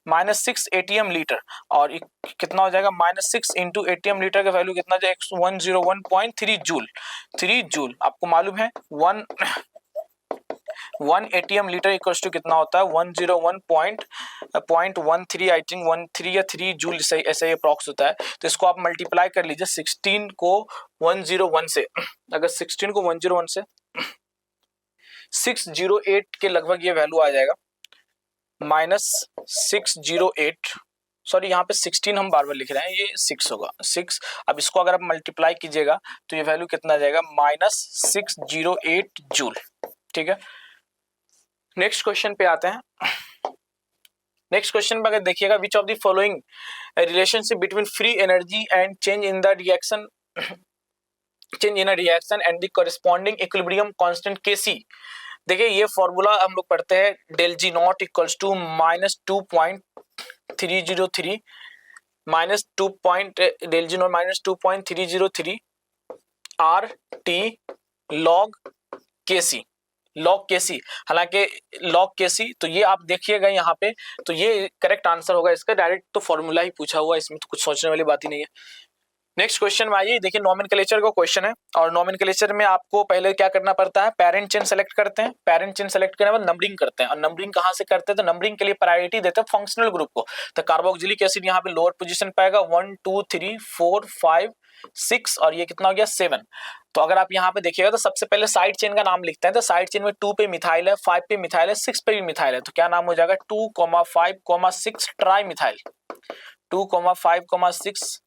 -6 एटीएम लीटर, और कितना हो जाएगा -6 इंटू एटीएम लीटर का वैल्यू कितना हो जाएगा 101.3 जूल। 3 जूल आपको मालूम है 1 एटीएम लीटर इक्वल्स टू कितना होता है 101.13 आई थिंक 13 या 3 जूल से ऐसे अप्रॉक्स होता है। तो इसको आप मल्टीप्लाई कर लीजिए 16 को 101 से, अगर 16 को 101 से 608 के लगभग ये वैल्यू आ जाएगा, -608, सॉरी यहाँ पे 16 हम बार बार लिख रहे हैं, ये 6 होगा 6। अब इसको अगर आप मल्टीप्लाई कीजिएगा तो ये वैल्यू कितना आ जाएगा -608 जूल। ठीक है, नेक्स्ट क्वेश्चन पे आते हैं। नेक्स्ट क्वेश्चन में अगर देखिएगा, which of the following relationship between free energy and change in a reaction and the corresponding equilibrium constant Kc। देखिए ये फॉर्मूला हम लोग पढ़ते हैं, del G naught equals to -2.303 del G naught -2.303 R T log Kc, log Kc, हालांकि लॉग Kc, तो ये आप देखिएगा यहाँ पे, तो ये करेक्ट आंसर होगा इसका, डायरेक्ट तो फॉर्मूला ही पूछा हुआ है, इसमें तो कुछ सोचने वाली बात ही नहीं है। नेक्स्ट क्वेश्चन में आइए, देखिए नोमेनक्लेचर का क्वेश्चन है, और नोमेनक्लेचर में आपको पहले क्या करना पड़ता है, पेरेंट चेन सेलेक्ट करते हैं, पेरेंट चेन सेलेक्ट करने के बाद नंबरिंग करते हैं, और नंबरिंग कहां से करते हैं, तो नंबरिंग के लिए प्रायोरिटी देते हैं फंक्शनल ग्रुप को। तो कार्बोक्सिलिक एसिड यहाँ पे लोअर पोजीशन पाएगा 1 2 3 4 5 6, और ये कितना हो गया 7। तो अगर आप यहाँ पे देखिएगा तो सबसे पहले साइड चेन का नाम लिखते हैं, तो साइड चेन में 2 पे मिथाइल है, 5 पे मिथाइल है, 6 पे भी मिथाइल है, तो क्या नाम हो जाएगा 2, 5, 6 ट्राई मिथाइल, 2, 5, 6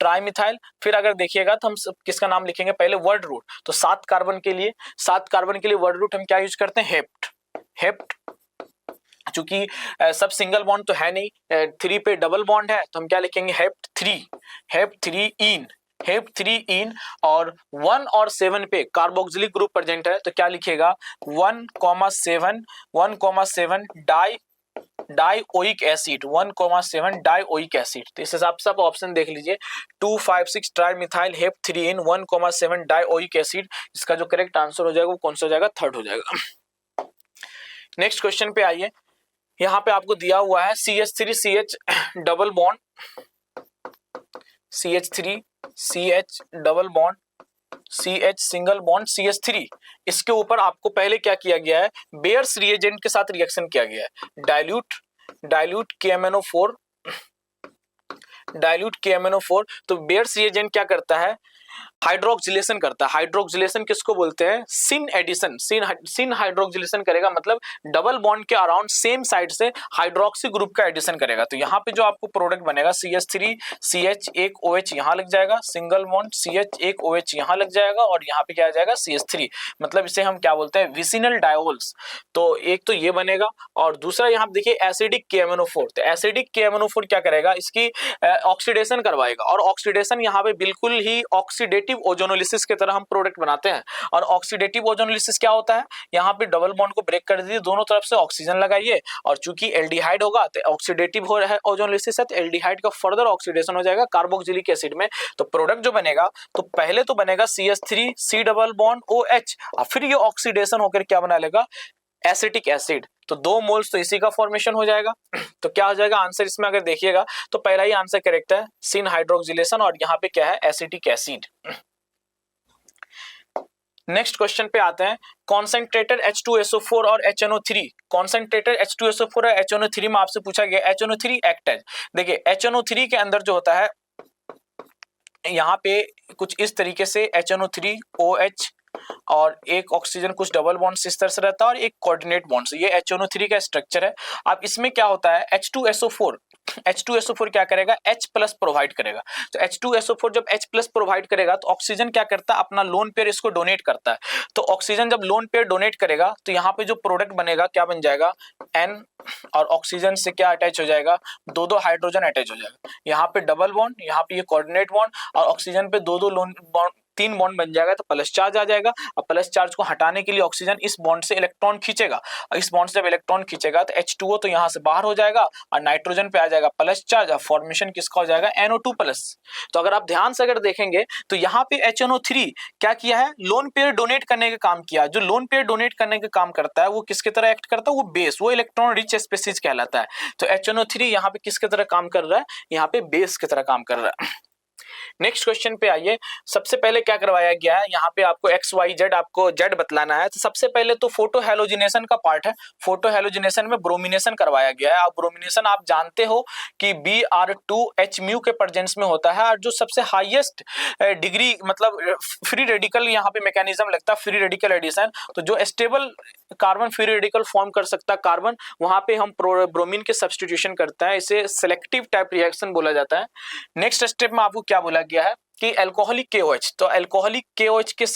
ट्राई मिथाइल। फिर अगर देखिएगा तो हम किसका नाम लिखेंगे, पहले वर्ड रूट, तो 7 कार्बन के लिए वर्ड रूट हम क्या यूज करते हैं, हेप्ट। चूंकि सब सिंगल बॉन्ड तो है नहीं, 3 पे डबल बॉन्ड है, तो हम क्या लिखेंगे हेप्ट 3 इन, और 1 और 7 पे कार्बोक्सिलिक ग्रुप प्रेजेंट है, तो क्या लिखेगा 1,7 डाइओइक एसिड, 1,7 डाइओइक एसिड। तो इस हिसाब से आप ऑप्शन देख लीजिए, 2, 5, 6 ट्राई मिथाइल हेप 3 इन 1,7 डाइओइक एसिड। इसका जो करेक्ट आंसर हो जाएगा वो कौन सा हो जाएगा, थर्ड हो जाएगा। नेक्स्ट क्वेश्चन पे आइए, यहाँ पे आपको दिया हुआ है CH3CH double bond, CH3CH double bond, CH single bond CH3, इसके ऊपर आपको पहले क्या किया गया है, बेयर्स रिएजेंट के साथ रिएक्शन किया गया है, डाइल्यूट KMnO4। तो बेयर्स रिएजेंट क्या करता है, हाइड्रोक्सिलेशन करता है। हाइड्रोक्सिलेशन किसको बोलते हैं, सिन एडिशन, सिन हाइड्रोक्सिलेशन करेगा, मतलब डबल बॉन्ड के अराउंड सेम साइड से हाइड्रोक्सी ग्रुप का एडिशन करेगा। तो यहाँ पे जो आपको प्रोडक्ट बनेगा CH3CH एक OH यहाँ लग जाएगा, सिंगल बॉन्ड CH एक OH यहाँ लग जाएगा, और यहाँ पे क्या आ जाएगा CH3, मतलब इसे हम क्या बोलते हैं, विसिनल डायोल्स। तो एक तो ये बनेगा, और दूसरा यहाँ पे देखिए एसिडिक KMnO4। तो एसिडिक KMnO4 क्या करेगा, इसकी ऑक्सीडेशन करवाएगा, और ऑक्सीडेशन यहाँ पे बिल्कुल ही ऑक्सीडेटिव ओजोनोलिसिस की तरह हम प्रोडक्ट बनाते हैं। और ऑक्सीडेटिव ओजोनोलिसिस क्या होता है, यहाँ पे डबल बॉन्ड को ब्रेक कर दीजिए, दोनों तरफ से ऑक्सीजन लगाइए, और चूंकि एल्डिहाइड होगा तो ऑक्सीडेटिव हो रहा है ओजोनोलिसिस है, तो एल्डिहाइड का फर्दर ऑक्सीडेशन हो जाएगा कार्बोक्सिलिक एसिड में। तो प्रोडक्ट जो बनेगा, तो पहले तो बनेगा CH3C डबल बॉन्ड OH, और फिर ये ऑक्सीडेशन होकर क्या बना लेगा, एसिटिक एसिड। तो 2 मोल्स तो इसी का फॉर्मेशन हो जाएगा। तो क्या हो जाएगा आंसर इसमें, अगर देखिएगा तो पहला ही आंसर करेक्ट है, सिन हाइड्रोक्सिलेशन, और यहाँ पे क्या है, एसिटिक एसिड। नेक्स्ट क्वेश्चन पे आते हैं, कॉन्सेंट्रेटेड H2SO4 और HNO3। कॉन्सेंट्रेटेड H2SO4 और HNO3 में आपसे पूछा गया HNO3 एक्ट है। देखिए HNO3 के अंदर जो होता है, यहाँ पे कुछ इस तरीके से HNO3 OH और एक ऑक्सीजन कुछ डबल बॉन्ड इस तरह से रहता है, और एक कोऑर्डिनेट बॉन्ड से, ये HNO3 का स्ट्रक्चर है। अब इसमें क्या होता है, H2SO4 क्या करेगा, H प्लस प्रोवाइड करेगा। तो H2SO4 जब H प्लस प्रोवाइड करेगा, तो ऑक्सीजन क्या करता है, अपना लोन पेयर इसको डोनेट करता है। तो ऑक्सीजन जब लोन पेयर डोनेट करेगा, तो यहाँ पे जो प्रोडक्ट बनेगा क्या बन जाएगा, N, और ऑक्सीजन से क्या अटैच हो जाएगा, 2 हाइड्रोजन अटैच हो जाएगा। यहाँ पे डबल बॉन्ड, यहाँ पे ये कोऑर्डिनेट बॉन्ड, और ऑक्सीजन पे 2 लोन बॉन्ड 3 बॉन्ड बन जाएगा तो प्लस चार्ज आ जाएगा, और प्लस चार्ज को हटाने के लिए ऑक्सीजन इस बॉन्ड से इलेक्ट्रॉन खींचेगा, और इस बॉन्ड से जब इलेक्ट्रॉन खींचेगा तो H2O तो यहाँ से बाहर हो जाएगा और नाइट्रोजन पे आ जाएगा प्लस चार्ज, और फॉर्मेशन किसका हो जाएगा NO2 प्लस। तो अगर आप ध्यान से अगर देखेंगे तो यहाँ पे HNO3 क्या किया है, लोन पेयर डोनेट करने का काम किया। जो लोन पेयर डोनेट करने का काम करता है वो किसकी तरह एक्ट करता है, वो बेस, वो इलेक्ट्रॉन रिच स्पीशीज कहलाता है। तो HNO3 यहाँ पे किसकी तरह काम कर रहा है, यहाँ पे बेस की तरह काम कर रहा है। नेक्स्ट क्वेश्चन पे आइए। सबसे पहले क्या करवाया गया है, यहाँ पे आपको एक्स वाई जेड, आपको जेड बतलाना है। तो सबसे पहले तो फोटो हेलोजिनेशन का पार्ट है। फोटो हेलोजिनेशन में ब्रोमिनेशन करवाया गया है। और ब्रोमिनेशन आप जानते हो कि Br2H म्यू के प्रेजेंस में होता है, और जो सबसे हाईएस्ट डिग्री मतलब फ्री रेडिकल यहाँ पे मैकेनिज्म लगता है, फ्री रेडिकल एडिशन। तो जो stable carbon free radical form कर सकता है कार्बन, वहां पे हम ब्रोमीन के सब्स्टिट्यूशन करते हैं, इसे सिलेक्टिव टाइप रिएक्शन बोला जाता है। नेक्स्ट स्टेप में आपको क्या बोला गया है कि अल्कोहलिक KOH, तो अल्कोहलिक KOH के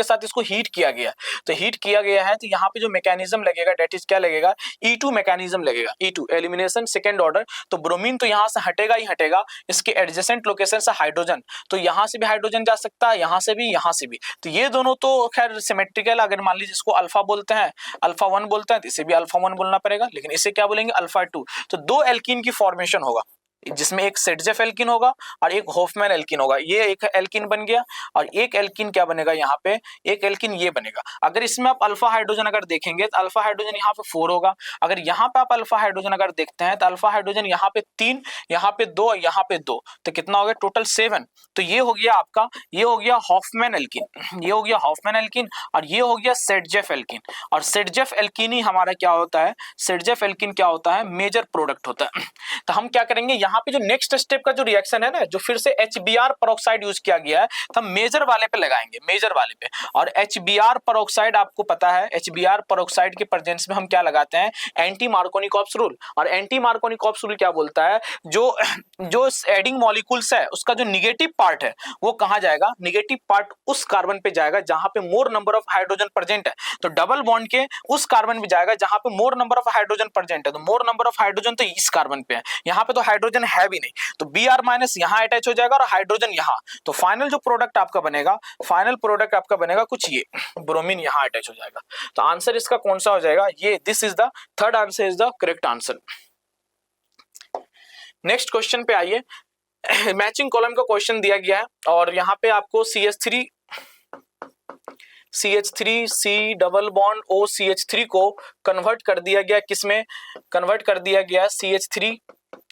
साथ इसको हीट किया गया। तो हीट किया गया है तो यहाँ पे जो मैकेनिज्म लगेगा डेट इज क्या लगेगा, E2 मैकेनिज्म लगेगा, E2 एलिमिनेशन सेकेंड ऑर्डर। तो ब्रोमीन तो यहाँ से हटेगा ही हटेगा, इसके एडजेसेंट लोकेशन से हाइड्रोजन, तो यहाँ से भी हाइड्रोजन जा सकता है, यहाँ से भी, यहाँ से भी। तो ये दोनों तो खैर सिमेट्रिकल, अगर मान लीजिए इसको अल्फा बोलते हैं, अल्फा 1 बोलते हैं, तो इसे भी अल्फा 1 बोलना पड़ेगा, लेकिन इसे क्या बोलेंगे, अल्फा 2। तो 2 एल्कीन की फॉर्मेशन होगा, जिसमें एक सेडजेफ एल्कीन होगा और एक होफमैन एल्कीन होगा। ये एक एल्कीन बन गया, और एक एल्कीन क्या बनेगा, यहाँ पे एक एल्कीन ये बनेगा। अगर इसमें आप अल्फा हाइड्रोजन अगर देखेंगे तो अल्फा हाइड्रोजन यहाँ पे 4 होगा। अगर यहाँ पे आप अल्फा हाइड्रोजन अगर देखते हैं तो अल्फा हाइड्रोजन यहाँ पे 3, यहाँ पे 2, यहाँ पे 2, तो कितना हो गया टोटल 7। तो ये हो गया आपका, ये हो गया हॉफमैन एल्कीन, ये हो गया हॉफमैन एल्कीन, और ये हो गया सेडजेफ एल्कीन। और सेडजेफ एल्कीन ही हमारा क्या होता है, सेडजेफ एल्कीन क्या होता है, मेजर प्रोडक्ट होता है। तो हम क्या करेंगे, यहाँ पे जो नेक्स्ट स्टेप का जो रिएक्शन है ना, जो फिर से HBr पेरोक्साइड यूज किया गया है, तो हम मेजर वाले पे लगाएंगे, मेजर वाले पे। और HBr पेरोक्साइड आपको पता है, HBr पेरोक्साइड के प्रेजेंस में हम क्या लगाते हैं, एंटी मार्कोनिकॉप्स रूल। और एंटी मार्कोनिकॉप्स रूल क्या बोलता है, जो एडिंग मॉलिक्यूल्स है उसका जो निगेटिव पार्ट है वो कहां जाएगा, निगेटिव पार्ट उस कार्बन पे जाएगा जहां पे मोर नंबर ऑफ हाइड्रोजन प्रेजेंट है। तो डबल बॉन्ड के उस कार्बन पे जाएगा जहां पे मोर नंबर ऑफ हाइड्रोजन प्रेजेंट है। तो मोर नंबर ऑफ हाइड्रोजन तो इस कार्बन पे है, यहाँ पे तो हाइड्रोजन है भी नहीं, तो Br माइनस यहाँ अटैच हो जाएगा और हाइड्रोजन यहाँ। तो फाइनल जो प्रोडक्ट आपका बनेगा, फाइनल प्रोडक्ट आपका बनेगा कुछ ये, ब्रोमीन यहाँ अटैच हो जाएगा। तो आंसर इसका कौन सा हो जाएगा, ये, this is the third answer, is the correct answer. Next question पे आइए। मैचिंग कॉलम का क्वेश्चन दिया गया है, और यहाँ पे आपको CH3 C double bond OCH3 को कन्वर्ट कर दिया गया, किसमें कन्वर्ट कर दिया गया, CH3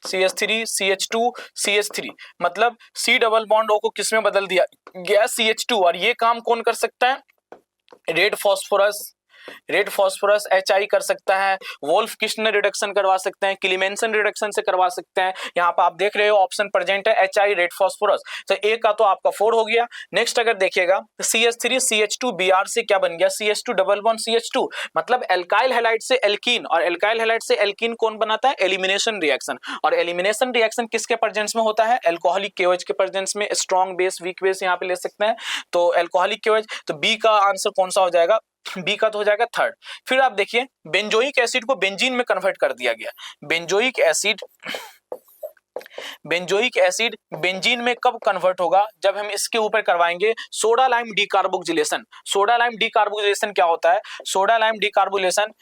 CH2 CH3, मतलब C डबल बॉन्ड O को किसमें बदल दिया गया, CH2। और ये काम कौन कर सकता है, रेड फॉस्फोरस HI कर सकता है, वोल्फ किस्टनर रिडक्शन करवा सकते हैं, क्लीमेंसन रिडक्शन से करवा सकते हैं। यहाँ पे आप देख रहे हो ऑप्शन प्रेजेंट है HI रेड फॉस्फोरस, तो ए का तो आपका 4 हो गया। नेक्स्ट अगर देखिएगा CH3 CH2 Br से क्या बन गया, CH2 डबल बॉन्ड CH2, मतलब एल्काइल हैलाइड से एल्कीन, और एल्काइल हैलाइड से एल्कीन कौन बनाता है, एलिमिनेशन रिएक्शन। और एलिमिनेशन रिएक्शन किसके प्रेजेंस में होता है, एल्कोहलिक KOH के प्रेजेंस में। स्ट्रॉन्ग बेस वीक बेस यहाँ पे ले सकते हैं, तो एल्कोहलिक KOH। तो बी का आंसर कौन सा हो जाएगा, बी का तो हो जाएगा थर्ड। फिर आप देखिए बेंजोइक एसिड को बेंजीन में कन्वर्ट कर दिया गया। बेंजोइक एसिड बेंजीन में कब कन्वर्ट होगा, जब हम इसके ऊपर करवाएंगे soda lime decarboxylation. Soda lime decarboxylation क्या होता है, सोडा लाइम डीकार्बोक्सिलेशन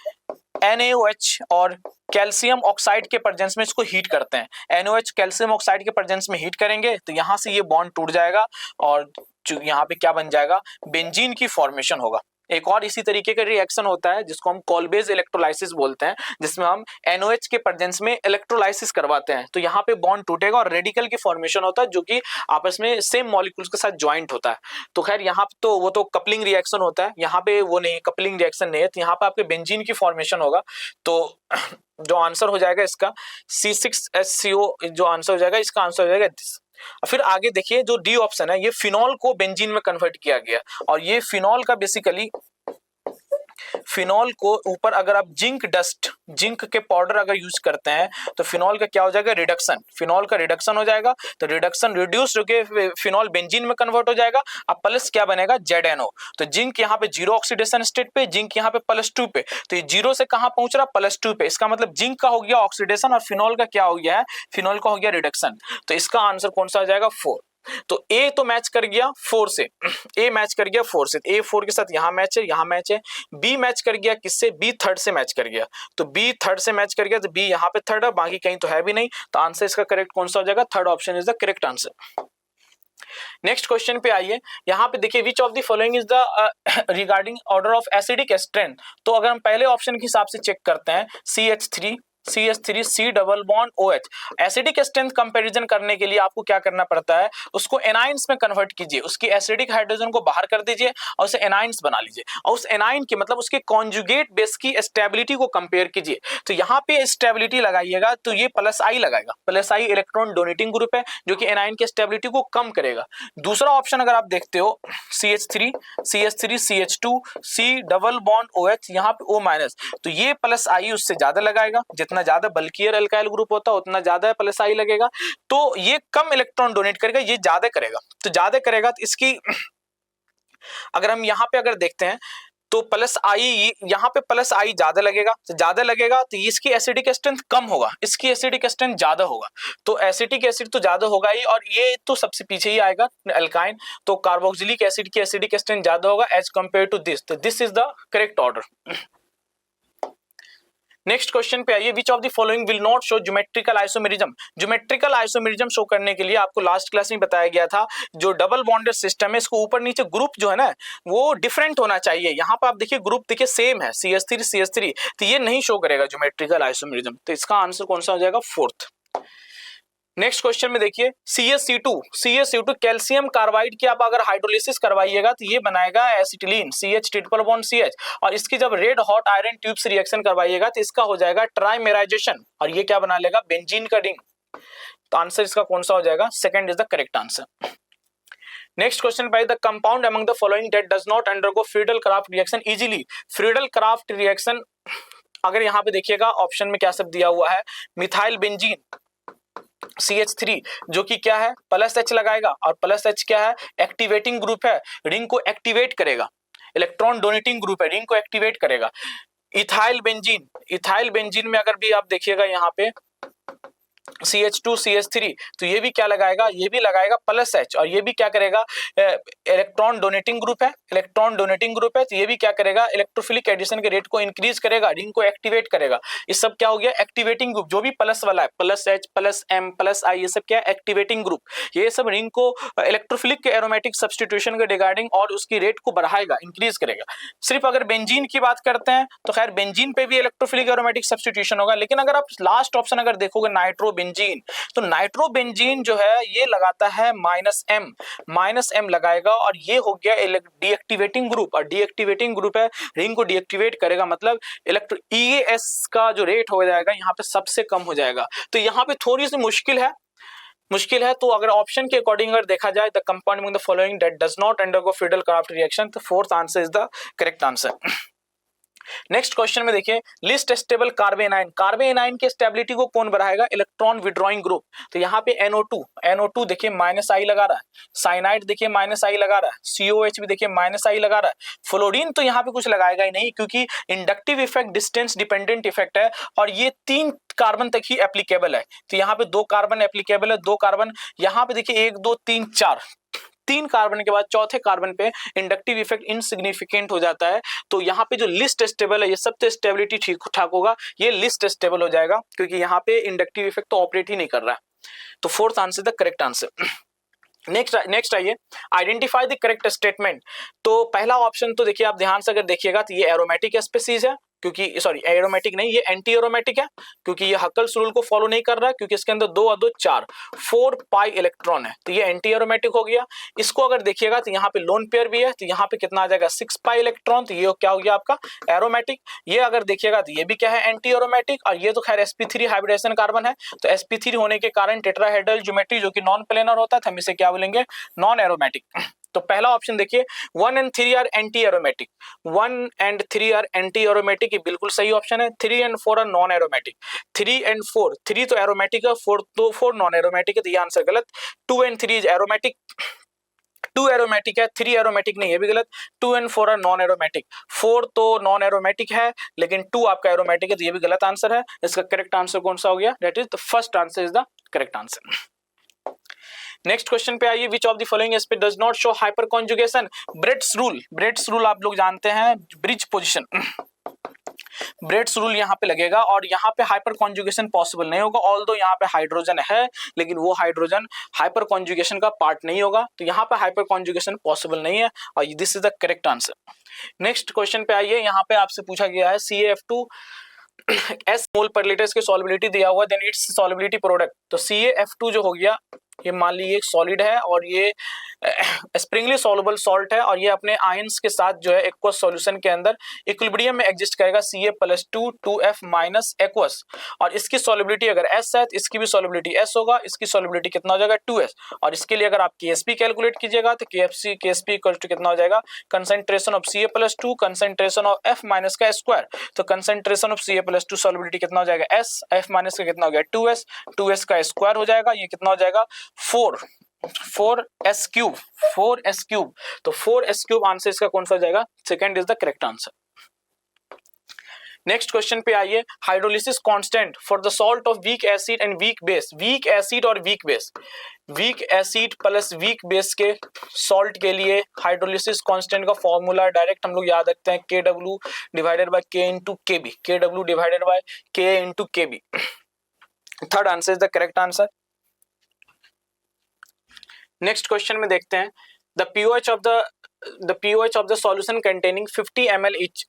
NaOH और कैल्शियम ऑक्साइड के प्रेजेंस में इसको हीट करते हैं। NaOH कैल्शियम ऑक्साइड के प्रेजेंस में हीट करेंगे तो यहां से ये बॉन्ड टूट जाएगा, और यहाँ पे क्या बन जाएगा, बेंजीन की फॉर्मेशन होगा। एक और इसी तरीके का रिएक्शन होता है जिसको हम कॉलबेज इलेक्ट्रोलाइसिस बोलते हैं, जिसमें हम NaOH के प्रेजेंस में इलेक्ट्रोलाइसिस करवाते हैं। तो यहाँ पे बॉन्ड टूटेगा और रेडिकल की फॉर्मेशन होता है, जो कि आपस में सेम मॉलिक्यूल्स के साथ ज्वाइंट होता है। तो खैर यहाँ पे तो वो तो कपलिंग रिएक्शन होता है, यहाँ पे वो नहीं, कपलिंग रिएक्शन नहीं है। तो यहाँ पे आपके बेंजीन की फॉर्मेशन होगा। तो जो आंसर हो जाएगा इसका C6HCO, जो आंसर हो जाएगा इसका आंसर हो जाएगा दिस। फिर आगे देखिए जो डी ऑप्शन है, ये फिनॉल को बेंजीन में कन्वर्ट किया गया, और ये फिनॉल का बेसिकली, फिनॉल को ऊपर अगर आप जिंक के पाउडर अगर यूज करते हैं तो फिनॉल का क्या हो जाएगा, रिडक्शन, फिनॉल का रिडक्शन हो जाएगा। तो रिडक्शन रिड्यूस होके फिनॉल बेंजीन में कन्वर्ट हो जाएगा। अब प्लस क्या बनेगा, ZNO। तो जिंक यहाँ पे 0 ऑक्सीडेशन स्टेट पे, जिंक यहाँ पे +2 पे, तो ये 0 से कहां पहुंच रहा, +2 पे। इसका मतलब जिंक का हो गया ऑक्सीडेशन और फिनॉल का क्या हो गया है, फिनॉल का हो गया रिडक्शन। तो इसका आंसर कौन सा हो जाएगा, 4। तो ए तो मैच कर गया 4 से, ए मैच कर गया 4 से, ए 4 के साथ यहां मैच है, यहां मैच है। बी मैच कर गया किससे, बी थर्ड से मैच कर गया, तो बी थर्ड से मैच कर गया, तो बी यहां पे थर्ड है, बाकी कहीं तो है भी नहीं, तो आंसर इसका करेक्ट कौन सा हो जाएगा, third option is the correct answer. Next question पे आइए, यहाँ पे देखिए विच of the following is the regarding order of acidic strength. तो अगर हम पहले ऑप्शन के हिसाब से चेक करते हैं, CH3 CH3 C double bond OH, acidic strength comparison करने के लिए आपको क्या करना पड़ता है, उसको एनाइंस में कन्वर्ट कीजिए, उसकी एसिडिक हाइड्रोजन को बाहर कर दीजिए और उसे एनाइंस बना लीजिए, और उस एनाइन की मतलब उसके कॉन्जुगेट बेस की स्टेबिलिटी को कंपेयर कीजिए। तो यहाँ पे स्टेबिलिटी लगाइएगा तो ये प्लस आई लगाएगा, प्लस आई इलेक्ट्रॉन डोनेटिंग ग्रुप है जो कि एनाइन की स्टेबिलिटी को कम करेगा। दूसरा ऑप्शन अगर आप देखते हो CH3 CH2 C double bond OH, यहाँ पे O माइनस, तो ये प्लस आई उससे ज्यादा लगाएगा, जितना ज्यादा बल्कियर अल्काइल ग्रुप होता है उतना ज्यादा प्लस आई लगेगा, तो ये कम इलेक्ट्रॉन डोनेट करेगा, ये ज्यादा करेगा, तो ज्यादा करेगा तो इसकी अगर हम यहाँ पे अगर देखते हैं तो प्लस आई, यहाँ पे प्लस आई ज्यादा लगेगा, तो ज्यादा लगेगा तो इसकी एसिडिक स्ट्रेंथ कम होगा, इसकी एसिडिक स्ट्रेंथ ज्यादा होगा, तो एसिटिक एसिड तो ज्यादा होगा ही, और ये तो सबसे पीछे ही आएगा अल्काइन, तो कार्बोक्सिलिक एसिड की एसिडिक स्ट्रेंथ ज्यादा होगा एज कंपेयर टू दिस, तो this is the correct order. Next question पे आइए, विच of the following will not show geometrical isomerism. Geometrical isomerism show करने के लिए आपको लास्ट क्लास में बताया गया था, जो डबल बॉन्डेड सिस्टम है इसको ऊपर नीचे ग्रुप जो है ना वो डिफरेंट होना चाहिए। यहाँ पर आप देखिए ग्रुप देखिए सेम है, CH3 तो ये नहीं शो करेगा ज्योमेट्रिकल आइसोमेरिज्म, तो इसका आंसर कौन सा हो जाएगा, फोर्थ। नेक्स्ट क्वेश्चन में देखिए CaCO2 कैल्शियम कार्बाइड की आप अगर हाइड्रोलिसिस करवाइएगा तो ये बनाएगा acetylene CH triple bond CH, और इसकी जब रेड हॉट आयरन ट्यूब से रिएक्शन करवाइएगा तो इसका हो जाएगा ट्राइमेराइजेशन, और ये क्या बना लेगा, बेंजीन का रिंग, तो आंसर इसका कौन सा हो जाएगा, second is the correct answer. Next question by the compound among the following that does not undergo Friedel Craft reaction easily. Friedel-Crafts reaction अगर यहाँ पे देखिएगा ऑप्शन में क्या सब दिया हुआ है, मिथाइल बेंजीन CH3 जो कि क्या है प्लस H लगाएगा, और प्लस H क्या है, एक्टिवेटिंग ग्रुप है, रिंग को एक्टिवेट करेगा, इलेक्ट्रॉन डोनेटिंग ग्रुप है, रिंग को एक्टिवेट करेगा। इथाइल बेंजीन में अगर भी आप देखिएगा यहाँ पे CH2 CH3 तो ये भी क्या लगाएगा, ये भी लगाएगा प्लस H, और ये भी क्या करेगा, इलेक्ट्रॉन डोनेटिंग ग्रुप है, तो ये भी क्या करेगा, इलेक्ट्रोफिलिक एडिशन के रेट को इंक्रीज करेगा, रिंग को एक्टिवेट करेगा। ये सब क्या हो गया, एक्टिवेटिंग ग्रुप, जो भी प्लस वाला है plus H plus M plus I, ये सब क्या है, एक्टिवेटिंग ग्रुप, ये सब रिंग को इलेक्ट्रोफिलिक एरोमेटिक सब्स्टिट्यूशन के रिगार्डिंग और उसकी रेट को बढ़ाएगा, इंक्रीज करेगा। सिर्फ अगर बेंजीन की बात करते हैं तो खैर बेंजीन पे भी इलेक्ट्रोफिलिक एरोमेटिक सब्स्टिट्यूशन होगा, लेकिन अगर आप लास्ट ऑप्शन अगर देखोगे नाइट्रोबेंजीन, तो नाइट्रोबेंजीन जो है ये लगाता है माइनस एम लगाएगा, और ये हो गया डीएक्टिवेटिंग ग्रुप, और डीएक्टिवेटिंग ग्रुप है, रिंग को डीएक्टिवेट करेगा, मतलब इलेक्ट्रो EAS का जो रेट हो जाएगा यहाँ पे सबसे कम हो जाएगा, तो यहाँ पे थोड़ी सी मुश्किल है। तो अगर ऑप्शन के अकॉर्डिंग अगर देखा जाए the compound among the following that does not undergo Friedel Craft reaction, तो fourth answer is the correct answer. Next question में देखिए, लिस्ट स्टेबल कार्बेनाइन की स्टेबिलिटी को कौन बढ़ाएगा, इलेक्ट्रॉन विड्रॉइंग ग्रुप, तो यहाँ पे NO2 देखिए माइनस आई लगा रहा है, साइनाइड देखिए माइनस आई लगा रहा है, COH भी देखिए माइनस आई लगा रहा है, फ्लोरीन तो यहाँ पे कुछ लगाएगा ही नहीं क्योंकि inductive effect distance dependent effect है, और ये 3 कार्बन तक ही एप्लीकेबल है, तो यहाँ पे 2 कार्बन एप्लीकेबल है, 2 कार्बन यहाँ पे देखिए 1 2 3 4, 3 कार्बन के बाद चौथे कार्बन पे इंडक्टिव इफेक्ट इनसिग्निफिकेंट हो जाता है, तो यहाँ पे जो लिस्ट स्टेबल है ये सब तो स्टेबिलिटी ठीक ठाक होगा, ये लिस्ट स्टेबल हो जाएगा क्योंकि यहाँ पे इंडक्टिव इफेक्ट तो ऑपरेट ही नहीं कर रहा है, तो fourth answer the correct answer. Next आइए, आइडेंटिफाई द करेक्ट स्टेटमेंट। तो पहला ऑप्शन तो देखिए आप ध्यान से अगर देखिएगा तो ये एरोमेटिक स्पीसीज है, क्योंकि सॉरी एरोमेटिक नहीं, ये एंटी एरोमेटिक है क्योंकि ये हकल्स रूल को फॉलो नहीं कर रहा है, क्योंकि इसके अंदर 2 और 2 4 पाई इलेक्ट्रॉन है, तो ये एंटी एरोमेटिक हो गया। इसको अगर देखिएगा तो यहाँ पे लोन पेयर भी है, तो यहाँ पे कितना आ जाएगा 6 पाई इलेक्ट्रॉन, तो ये क्या हो गया आपका एरोमेटिक। ये अगर देखिएगा तो ये भी क्या है एंटी एरोमेटिक, और ये तो खैर sp3 हाइब्रिडेशन कार्बन है, तो sp3 होने के कारण टेट्राहेड्रल ज्योमेट्री जो कि नॉन प्लेनर होता है, हम इसे क्या बोलेंगे, नॉन एरोमेटिक। तो पहला ऑप्शन देखिए 1 and 3 are anti aromatic, 1 and 3 are anti aromatic, ये बिल्कुल सही ऑप्शन है। 3 and 4 are non aromatic, 3 and 4, 3 तो एरोमेटिक है, 4 नॉन एरोमेटिक है, तो ये आंसर गलत। 2 and 3 इज एरोमेटिक, 2 एरोमेटिक है, 3 एरोमेटिक नहीं, ये भी गलत। 2 and 4 आर नॉन एरोमेटिक, 4 तो नॉन एरोमेटिक है लेकिन 2 आपका एरोमेटिक है, तो ये भी गलत आंसर है। इसका करेक्ट आंसर कौन सा हो गया, that is the first answer is the correct answer. Next question पे आइए, विच of the following aspect does not show hyper conjugation? Bredt's rule आप लोग जानते हैं, ब्रिज पोजीशन, ब्रेड्स रूल यहाँ पे लगेगा और यहाँ पे हाइपर कॉन्जुगेशन पॉसिबल नहीं होगा, ऑल्दो यहाँ पे हाइड्रोजन है लेकिन वो हाइड्रोजन हाइपर कॉन्जुगेशन का पार्ट नहीं होगा, तो यहाँ पे हाइपर कॉन्जुगेशन पॉसिबल नहीं है और this is the correct answer. Next question पे आइए, यहाँ पे आपसे पूछा गया है CaF2 S मोल पर लीटर की सॉल्युबिलिटी दिया हुआ, देन इट्स सॉल्युबिलिटी प्रोडक्ट। तो CaF2 जो हो गया, ये मान लीजिए एक सॉलिड है और ये स्प्रिंगली सॉल्युबल सॉल्ट है और ये अपने आयंस के साथ जो है एक्वस सॉल्यूशन के अंदर इक्विलिब्रियम में एग्जिस्ट करेगा, Ca+2 2F माइनस एक्वस, और इसकी सॉल्युबिलिटी अगर S है तो इसकी भी सॉल्युबिलिटी S होगा, इसकी सॉल्युबिलिटी कितना हो जाएगा 2S, और इसके लिए अगर आप KSP कैलकुलेट कीजिएगा तो KSP इक्वल टू कितना हो जाएगा, concentration of Ca+2 concentration of F minus का स्क्वायर, तो कंसंट्रेशन ऑफ Ca+2 सॉल्युबिलिटी कितना हो जाएगा S, F माइनस का कितना हो गया 2S, 2S का स्क्वायर हो जाएगा, ये कितना हो जाएगा 4S क्यूब, 4S क्यूब, तो 4S क्यूब आंसर इसका कौन सा हो जाएगा, second is the correct answer. Next question पे आइए, hydrolysis constant for the salt of weak acid and weak base, weak acid और weak base, weak acid plus weak base के सॉल्ट के लिए हाइड्रोलिसिस कांस्टेंट का फॉर्मूला डायरेक्ट हम लोग याद रखते हैं, KW divided by K into KB, KW divided by K into KB, third answer is the correct answer. Next question में देखते हैं, the pH of the solution containing 50 ml each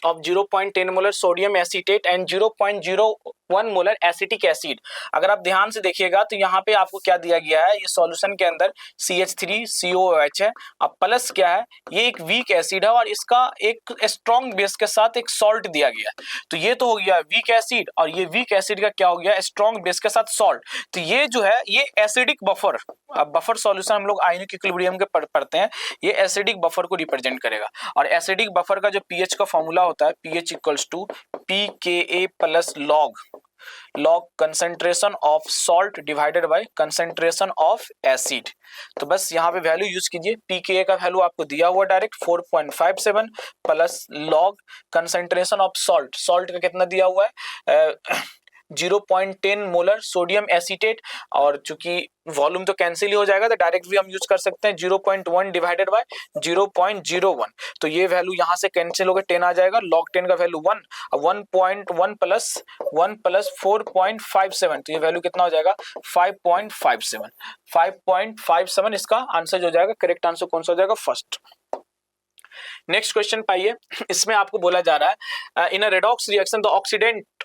of 0.10 molar sodium acetate and 0.01 molar acetic acid। अगर आप ध्यान से देखिएगा तो यहाँ पे आपको क्या दिया गया है, ये सॉल्यूशन के अंदर CH3COOH है, अब प्लस क्या है, ये एक वीक एसिड है और इसका एक स्ट्रॉन्ग बेस के साथ एक सॉल्ट दिया गया है, तो ये तो हो गया वीक एसिड और ये वीक एसिड का क्या हो गया, स्ट्रॉन्ग बेस के साथ सॉल्ट, तो ये जो है ये एसिडिक बफर, अब बफर सॉल्यूशन हम लोग आयनिक इक्विलिब्रियम के पढ़ते हैं, ये एसिडिक बफर को रिप्रेजेंट करेगा, और एसिडिक बफर का जो पीएच का फॉर्मूला होता है, pH equals to pKa plus log concentration of salt divided by concentration of acid. तो बस यहाँ पे वैल्यू यूज कीजिए, pKa का वैल्यू आपको दिया हुआ direct 4.57 plus log concentration of salt का कितना दिया हुआ है 0.10 मोलर सोडियम एसीटेट, और चूंकि वॉल्यूम तो कैंसिल ही हो जाएगा तो डायरेक्ट भी हम यूज कर सकते हैं 0.1 डिवाइडेड बाय 0.01, तो ये वैल्यू यहाँ से कैंसिल होकर 10 आ जाएगा, लॉग 10 का वैल्यू 1, 1.1 प्लस 1 प्लस 4.57, तो ये वैल्यू कितना हो जाएगा 5.57 इसका आंसर हो जाएगा, करेक्ट आंसर कौन सा हो जाएगा फर्स्ट। नेक्स्ट क्वेश्चन पाइए, इसमें आपको बोला जा रहा है in a redox reaction the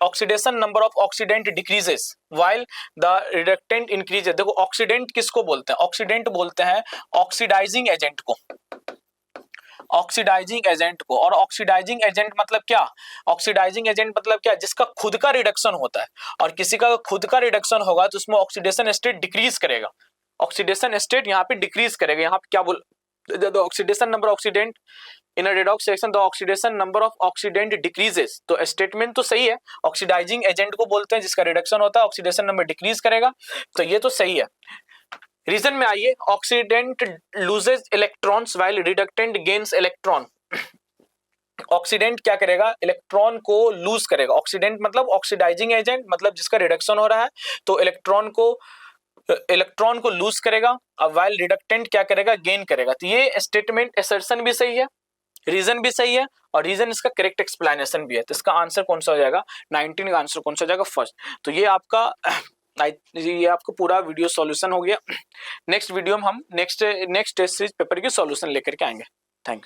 oxidation number of oxidant decreases while the reductant increases. देखो ऑक्सीडेंट किसको बोलते हैं, ऑक्सीडेंट बोलते हैं ऑक्सीडाइजिंग एजेंट को, ऑक्सीडाइजिंग एजेंट को, और ऑक्सीडाइजिंग एजेंट मतलब क्या, ऑक्सीडाइजिंग एजेंट मतलब क्या, जिसका खुद का रिडक्शन होता है, और किसी का खुद का रिडक्शन होगा तो उसमें ऑक्सीडेशन स्टेट डिक्रीज करेगा, ऑक्सीडेशन स्टेट यहाँ पे डिक्रीज करेगा, यहाँ पे क्या बोल the oxidation number oxidant in a redox reaction the oxidation number of oxidant decreases, तो स्टेटमेंट तो सही है, ऑक्सीडाइजिंग एजेंट को बोलते हैं जिसका रिडक्शन होता है, ऑक्सीडेशन नंबर डिक्रीज करेगा, तो ये तो सही है। रीजन में आइए, oxidant loses electrons while reductant gains electron, oxidant क्या करेगा, इलेक्ट्रॉन को लूज करेगा, ऑक्सीडेंट मतलब ऑक्सीडाइजिंग एजेंट मतलब जिसका रिडक्शन हो रहा है, तो इलेक्ट्रॉन को लूज करेगा, अब व्हाइल रिडक्टेंट क्या करेगा, गेन करेगा, तो ये स्टेटमेंट असर्शन भी सही है, रीजन भी सही है, और रीजन इसका करेक्ट एक्सप्लेनेशन भी है, तो इसका आंसर कौन सा हो जाएगा 19 का आंसर कौन सा हो जाएगा फर्स्ट। तो ये आपका पूरा वीडियो सॉल्यूशन हो गया। नेक्स्ट वीडियो में हम नेक्स्ट टेस्ट सीरीज पेपर की सॉल्यूशन लेकर के आएंगे। Thank you.